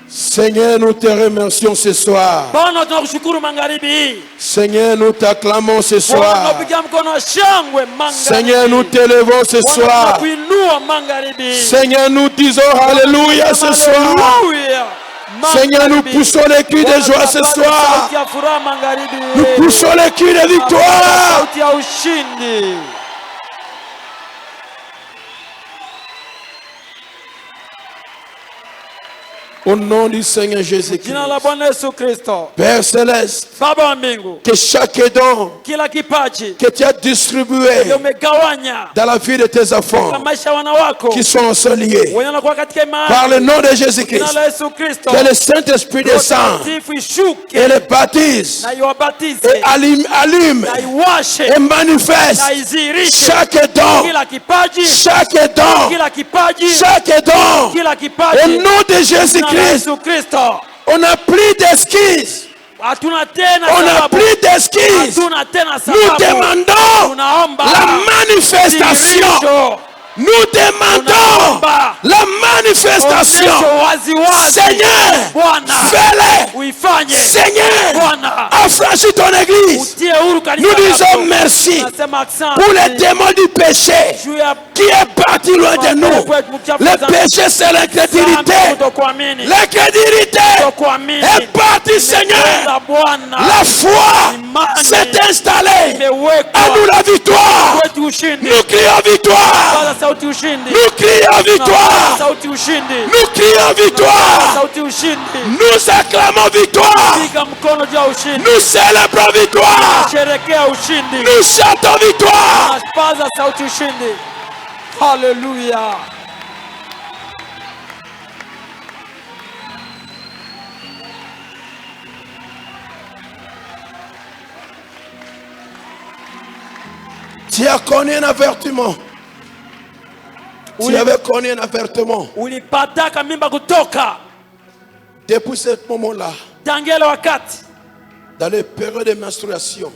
Seigneur, nous te remercions ce soir. Seigneur, nous t'acclamons ce soir. Seigneur, nous t'élevons ce soir. Seigneur, nous disons Alléluia ce soir. Seigneur, nous poussons les cris de joie ce soir. Nous poussons les cris de victoire. Au nom du Seigneur Jésus-Christ, Père Céleste, que chaque don que tu as distribué dans la vie de tes enfants qui sont ensoleillés par le nom de Jésus-Christ, que le Saint-Esprit descend et les baptise et allume et manifeste chaque don, au nom de Jésus-Christ. On n'a plus d'excuses. On n'a plus d'excuses. Nous demandons la manifestation. Nous demandons la manifestation. Seigneur, fais-le. Seigneur, affranchis ton église. Nous disons merci pour les démons du péché qui est parti loin de nous. Le péché, c'est l'incrédulité. L'incrédulité est partie, Seigneur. La foi s'est installée. À nous la victoire. Nous crions victoire. Nous crions victoire. Nous crions victoire. Nous acclamons victoire. Nous célébrons victoire. Nous chantons victoire. Alléluia. Tu as connu un avertissement. Tu avais connu un avertissement. Depuis ce moment-là, dans les périodes de menstruation,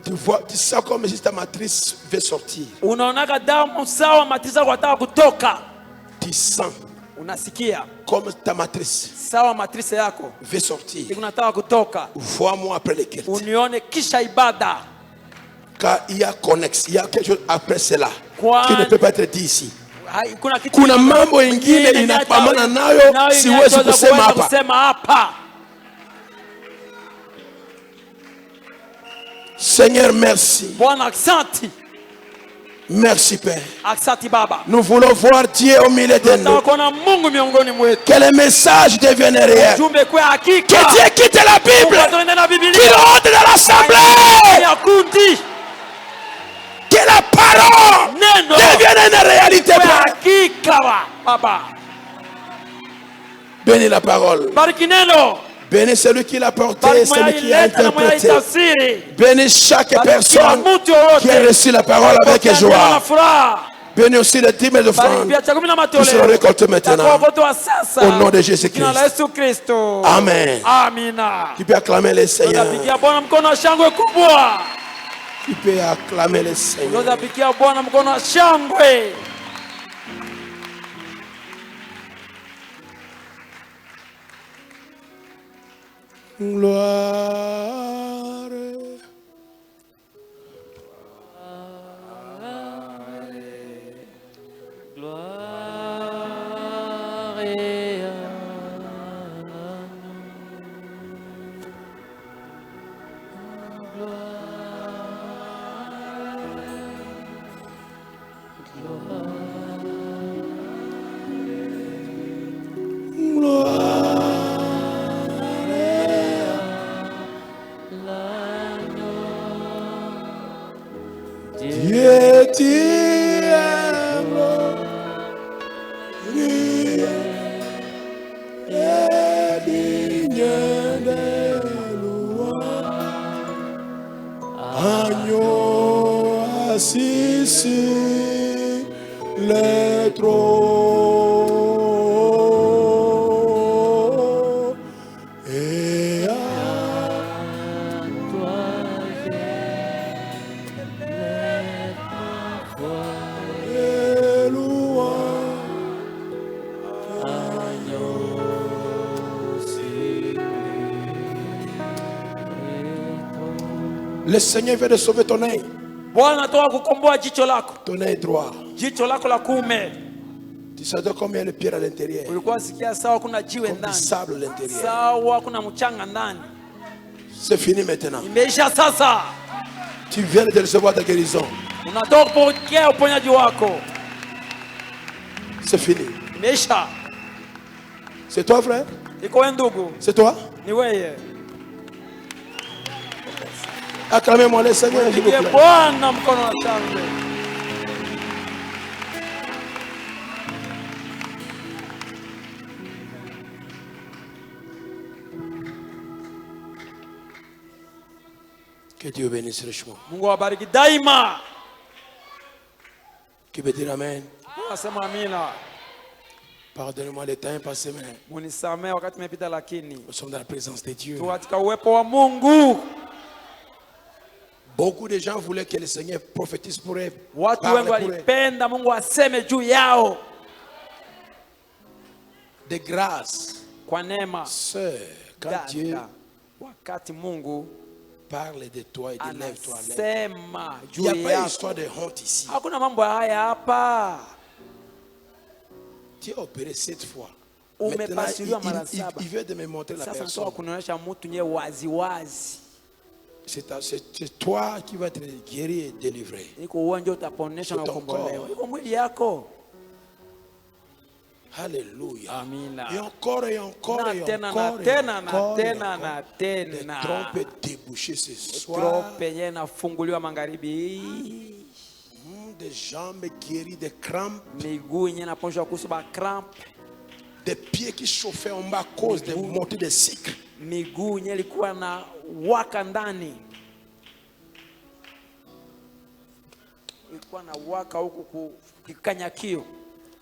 Tu vois, tu sais comme si ta matrice veut sortir. Unaonaga damu sawa matrice yako inataka kutoka. Tu sens. Unasikia comme ta matrice sawa matrice yako veut sortir. Unataka kutoka. Vois-moi après les quêtes. Unione kisha ibada. Car il y a connexe, il y a quelque chose après cela qui ne peut pas être dit ici. Kuna mambo ingine inapambana nayo siwezi kusema hapa. Seigneur, merci. Merci Père. Nous voulons voir Dieu au milieu de nous. Que le message devienne réel. Que Dieu quitte la Bible. Qu'il rentre dans l'assemblée. Que la parole devienne une réalité. Bénis la parole. Bénis celui qui l'a porté, celui qui a interprété. Bénis chaque personne qui a reçu la parole avec joie. Bénis aussi les dîmes de offrandes qui seront récoltés maintenant. Au nom de Jésus-Christ. Amen. Tu peux acclamer le Seigneur. Tu peux acclamer le Seigneur. Gloire. Dieu t'aime, et digne de louange, agneau assis sur le trône, et à toi le Seigneur vient de sauver ton œil. Ton œil droit. Tu sais combien il y a de pierres à l'intérieur. Comme du sable à l'intérieur. C'est fini maintenant. Tu viens de recevoir ta guérison. C'est fini. C'est toi, frère? C'est toi? Acclamez-moi le Seigneur, s'il vous plaît. Que Dieu bénisse richement. Qui peut dire Amen? Pardonnez-moi le temps passé, mais nous sommes dans la présence de Dieu. Beaucoup de gens voulaient que le Seigneur prophétise pour eux. De grâce. Sœur, quand Dieu parle de toi et de lève-toi. Il n'y a pas d'histoire de honte ici. Tu es opéré 7 fois. Maintenant, il veut de me montrer la personne. C'est toi qui vas être guéri et délivré. C'est ton corps. Alléluia. Et encore et encore et encore des trompes débouchées ce soir. Des jambes guéries de crampes. Des pieds qui chauffaient en bas à cause des montées de sucre.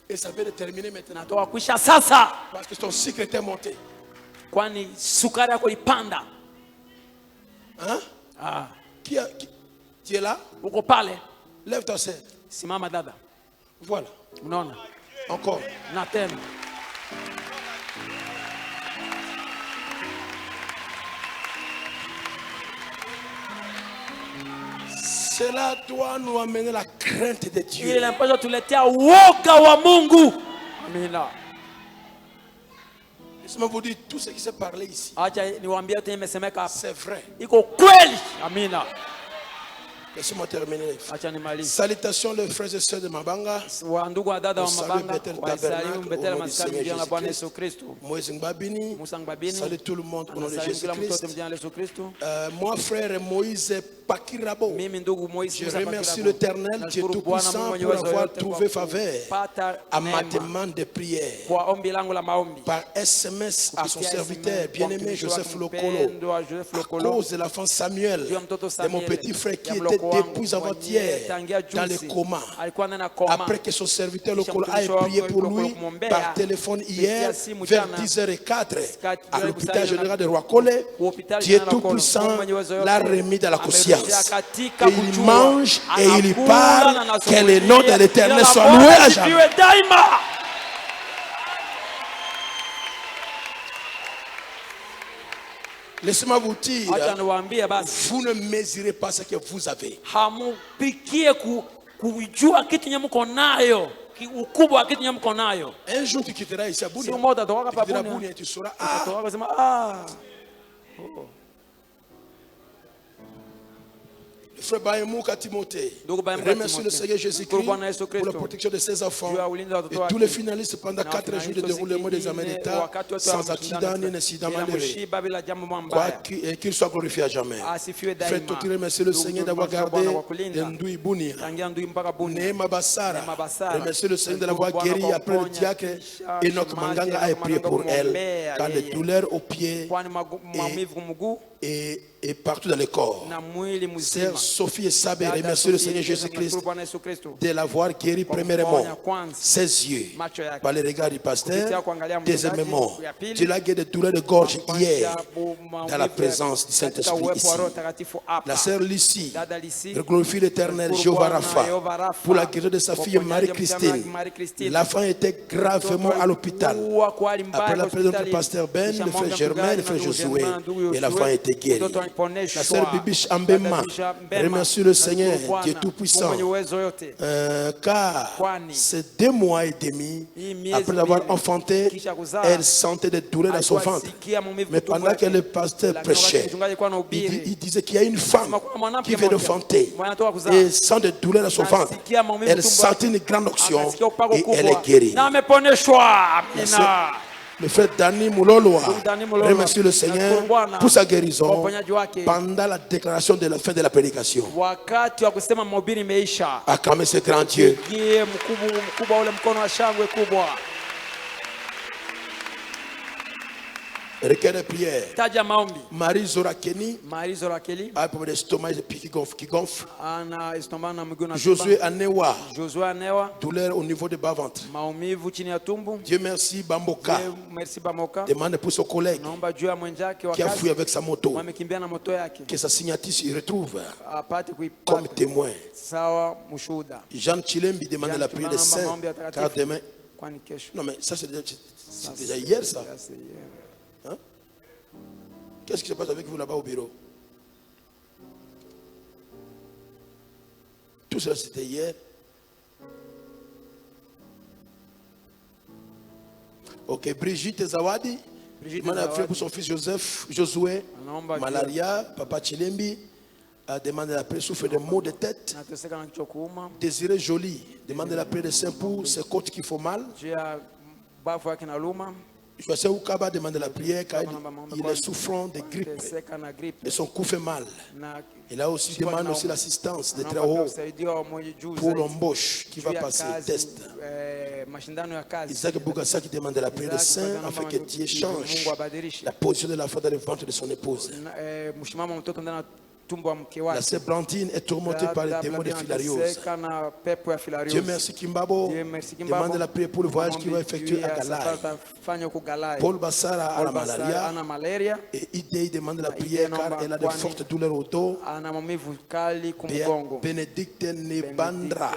Et ça veut terminer maintenant. Parce que ton sucre était monté. Hein? Tu es là? Uko pale? Lève ta sœur. Simama dada. Voilà. Unaona? Encore. Na tena. Cela doit nous amener la crainte de Dieu. Ile inapaswa tuletea woga wa Mungu. Amina. Laissez-moi vous dire, tout ce qui s'est parlé ici, Acha niwaambie yote nimesemeka hapa. c'est vrai. Iko kweli. Amina. Laissez-moi terminer. Acha nimalize. Salutations les frères et sœurs de Mabanga. Wa ndugu wa dada wa Salut Mabanga, Bethel wa Isalimu Tabernacle, Bethel au nom du Maskani Seigneur mjana Bwana Jésus-Christ. Yesu Kristo. Moïse Ngbabini. Musa Ngbabini. Salut tout le monde au nom de Anasalimu kila mtu wote Jésus-Christ. mjana Yesu Kristo. Moi, frère Moïse Pakirabo, Mimi ndugu Moise je Musa remercie Pakirabo. l'Éternel, Dieu Nashukuru Bwana Mungu Tout-Puissant, mwenye pour uwezo avoir wote trouvé kwa faveur kupata à ma neema demande de prière. kwa ombi langu la maombi. Par SMS à son Kupitia serviteur SMS kwa bien-aimé mtumishi Joseph wake Lokolo, mpendwa Joseph à Lokolo. cause de l'enfant Samuel, Juu ya mtoto de mon Samuel, petit frère qui ya était mloko wangu depuis mwenye avant-hier tangia dans le juzi coma. alikuwa ndani ya koma. Après que son serviteur Kisha Lokolo a mtumishi wake prié pour Lokolo lui kumwombea, par téléphone hier kupitia simu vers jana, 10h04 kati à ya l'hôpital kusali général na- de Rwakole. Hospitali Dieu jana la Kolo. Tout-Puissant Mungu mwenye uwezo l'a yote, remis dans la amerudisha conscience. katika Et il kujua. mange et il Anakula parle. na anazungumzia. Que le nom de l'Éternel Jina la soit Bwana loué à lisifiwe jamais. daima. Laissez-moi vous dire, Acha niwaambie basi, vous ne mesurez pas ce que vous avez. hamupikie kujua kitu nye mko nayo, ukubwa wa kitu nye mko nayo. Un jour tu quitteras ici à Si Bunia. umoja utatoka Tu hapa quitteras Bunia, Bunia et tu sauras, ah, utatoka kusema ah, frère Bayemouka Timothée, Ndugu Bayemouka remercie le Timothée. Seigneur Jésus-Christ Shukuru Bwana Yesu pour Kristo. la protection de ses enfants Juu ya ulinzi wa watoto et wake. tous les finalistes pendant Na 4 jours de finalistes déroulement des examens wengine, d'État wakati wote sans wa accident mashindano ni incident bila malheureux. kushiba, bila jambo Quoi mbaya. qu'il soit glorifié à jamais. Asifiwe Frère daima. Toti, remercie le Ndugu Seigneur d'avoir tunamshukuru gardé Bwana kwa kulinda. Ndui Bunia. Tangia Ndui mpaka Bunia. Neema Bassara, Neema Bassara. remercie le Seigneur de Nashukuru l'avoir Bwana guéri kwa après le kuponya, diacre. kisha Enoch shemaji, Manganga a Enoch prié pour Manganga elle kumwombea car les yeye. douleurs aux pieds Kwani maumivu mguu et partout dans le corps. na mwili Sœur mzima. Sophie et Sabé, Dada remercie le Sophie, Seigneur Jésus-Christ tunashukuru Bwana Yesu Kristo. de l'avoir guéri Kwa premièrement kuponya kwanza ses yeux macho yake. par le regard du pasteur. Kupitia kuangalia mchungaji, Deuxièmement, ya pili, tu l'as guéri de douleurs de gorge hier maumivu dans la présence du katika Saint-Esprit uwepo wa ici. Roho Takatifu hapa. La sœur Lucie Dada Lisi, glorifie l'Éternel Shukuru Jéhovah Bwana, Rapha Yehova Rapha, pour la guérison de sa kwa fille uponyaji wa msichana wake Marie-Christine. Marie-Christine. L'enfant était gravement à l'hôpital. Kuwa kwa hali mbaya Après la kwa présence du hospitali. pasteur Ben, Kisha le mwanga frère Germain, mchungaji le na frère ndugu Josué, Germain, ndugu et Yoshua. l'enfant était guéri. Mtoto aliponeshwa. La sœur Bibiche Dada Ambema, Bibiche Ambema, remercie le Seigneur, nashukuru Bwana, Dieu Tout-Puissant, Mungu mwenye uwezo yote. car Kwani, ces 2 mois et demi, hii miezi après l'avoir mbili, enfanté, kisha kuzaa, elle sentait des douleurs dans son alikuwa ventre. asikia maumivu Mais tumbo pendant que yake. le pasteur Lakini wakati prêchait, mchungaji alikuwa anahubiri, il disait qu'il y a une femme Sema kuna mwanamke qui vient mmoja, d'enfanter mwenye anatoka kuzaa. et sent des douleurs dans son ventre. Asikia maumivu Elle tumbo sentit yake. une grande onction Akasikia upako et elle kubwa. est guérie. Na ameponeshwa. Merci. Amina. Le frère Dani Mouloloa Dani Mouloloa, remercie le Seigneur nashukuru Bwana pour sa kwa guérison uponyaji wake. pendant la déclaration de la fin de la prédication. Wakati wa kusema mahubiri imeisha. Acclamez ce grand Dieu. Gie mkubwa ule mkono wa shangwe kubwa. Requête de prière. Taja maombi. Marie Zorakeni Marizo Rakeli a un problème d'estomac qui gonfle. ana estomac na miguu na Josué Anewa, Josué Anewa douleur au niveau du bas-ventre. maumivu chini ya tumbo. Dieu merci, Bamboka Merci Bamoka. demande pour son collègue Naomba juu ya mwenzake wa qui a kazi fui avec sa moto wamekimbia na moto yake que sa signature se retrouve apate comme kuipata témoin. sawa mshuhuda. Jean Chilembi demande la prière des saints car demain. Kwani kesho. Non mais ça c'est déjà hier ça. Hein? Qu'est-ce qui se passe avec vous là-bas au bureau? Tout cela c'était hier. Ok, Brigitte Zawadi. Brigitte Demande la prière Zawadi. pour son fils Joseph, Josué, Anaomba malaria, papa Chilembi, demande la prière, souffre de maux de tête. nateseka na kichwa kuuma. Désiré Jolie, demande la prière de Saint pour ses côtes qui font mal. Juu ya bafu yake na luma. Josué Oukaba demande la prière car il est souffrant de grippe Teseka na grippe. et son cou fait mal. Na Il a aussi demandé aussi l'assistance de très anaomba haut usaidizi wa mwenye juu pour zaidi. l'embauche qui va Juu ya passer kazi, test. mashindano ya kazi. Isaac Bougassa qui demande la prière des saints afin que Dieu change Mungu abadilishe la position de la femme dans le ventre de son épouse. mshimamo mtoto ndani ya La sœur Blandine est tourmentée par les démons de filariose. Dieu merci Kimbabo. Demande la prière pour le voyage qu'il va effectuer à Galay. Paul Bassara a la malaria. Et Idei demande la prière car elle a de fortes douleurs au dos. Bénédicte Nebandra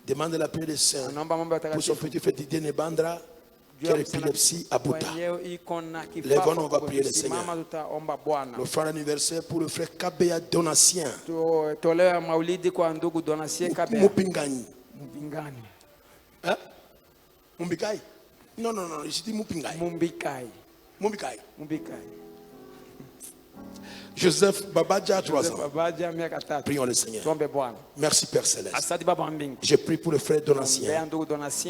demande la prière des saints pour son petit frère Didier Nebandra qui a l'épilepsie à Bouta. Lèvons, on va prier le Seigneur. L'offrande anniversaire pour le frère Kabea Donatien. Mupingani. Hein? Mumbikai? Non, je dis Mupingai. Mumbikai. Joseph Babadja, 3 ans. Prions le Seigneur. Merci Père Céleste. Je prie pour le frère Donatien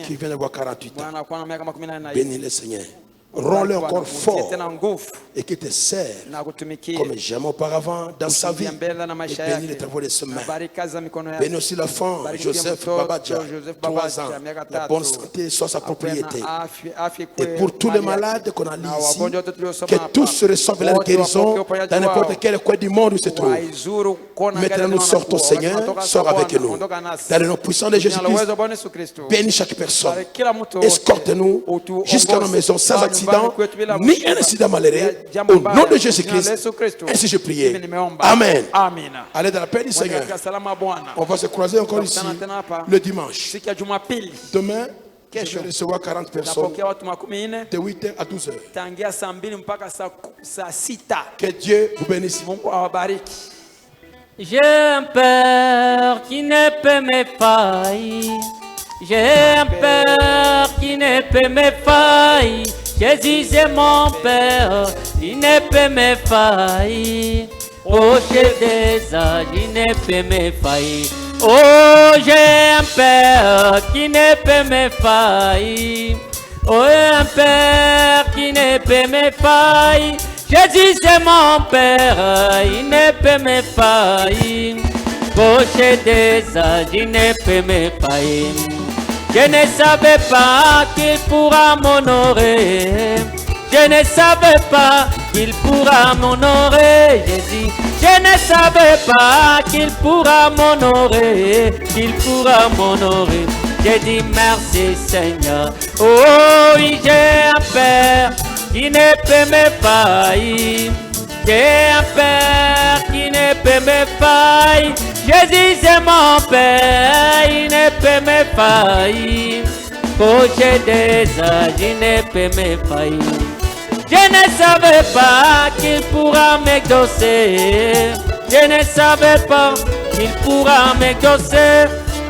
qui vient d'avoir 48 ans. Bénis le Seigneur. Rends-le encore fort et qu'il te serve comme jamais auparavant dans sa vie. Et bénis les travaux de ses mains. Bénis aussi l'enfant Joseph Babadja, 3 ans. La bonne santé soit sa propriété. Et pour tous les malades qu'on a ici, que tous reçoivent la guérison dans n'importe quel coin du monde où se trouve. Maintenant nous sortons, Seigneur, sors avec nous. Dans le nom puissant de Jésus-Christ, bénis chaque personne. Escorte-nous jusqu'à nos maisons sans accident, ni un incident malheureux. Au nom de Jésus-Christ, ainsi je prie. Amen. Allez dans la paix du Seigneur. On va se croiser encore ici le dimanche. Demain, je vais recevoir 40 personnes de 8h à 12h. Que Dieu vous bénisse. J'ai un Père qui ne peut me faillir. J'ai un Père qui ne peut me faillir. Jésus est mon Père, il ne peut me faillir. Oh, chef des âges, il ne peut me faillir. Oh, j'ai un Père qui ne peut me faillir. Oh, un Père qui ne peut me faillir. Jésus est mon Père, il ne peut me faillir. Oh, chef des âges, il ne peut me faillir. Je ne savais pas qu'il pourra m'honorer. Je ne savais pas qu'il pourra m'honorer, Jésus. Je ne savais pas qu'il pourra m'honorer, qu'il pourra m'honorer. J'ai dit merci Seigneur. Oh oui, j'ai un Père qui ne peut me faillir. J'ai un Père qui ne peut me faillir. Jésus c'est mon Père, il ne peut me faillir. Cocher des âges, il ne peut me faillir. Je ne savais pas qu'il pourra m'exaucer. Je ne savais pas qu'il pourra m'exaucer.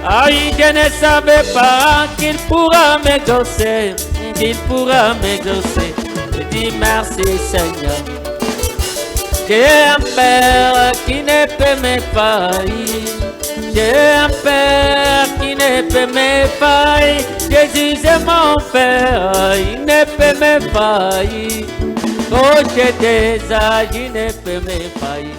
Aïe, je ne savais pas qu'il pourra m'exaucer. Qu'il pourra m'exaucer. Je dis merci Seigneur. J'ai un Père qui ne peut me faillir. J'ai un Père qui ne peut me faillir. Jésus est mon Père, il ne peut me faillir. Oh, j'ai des âges, il ne peut me faillir.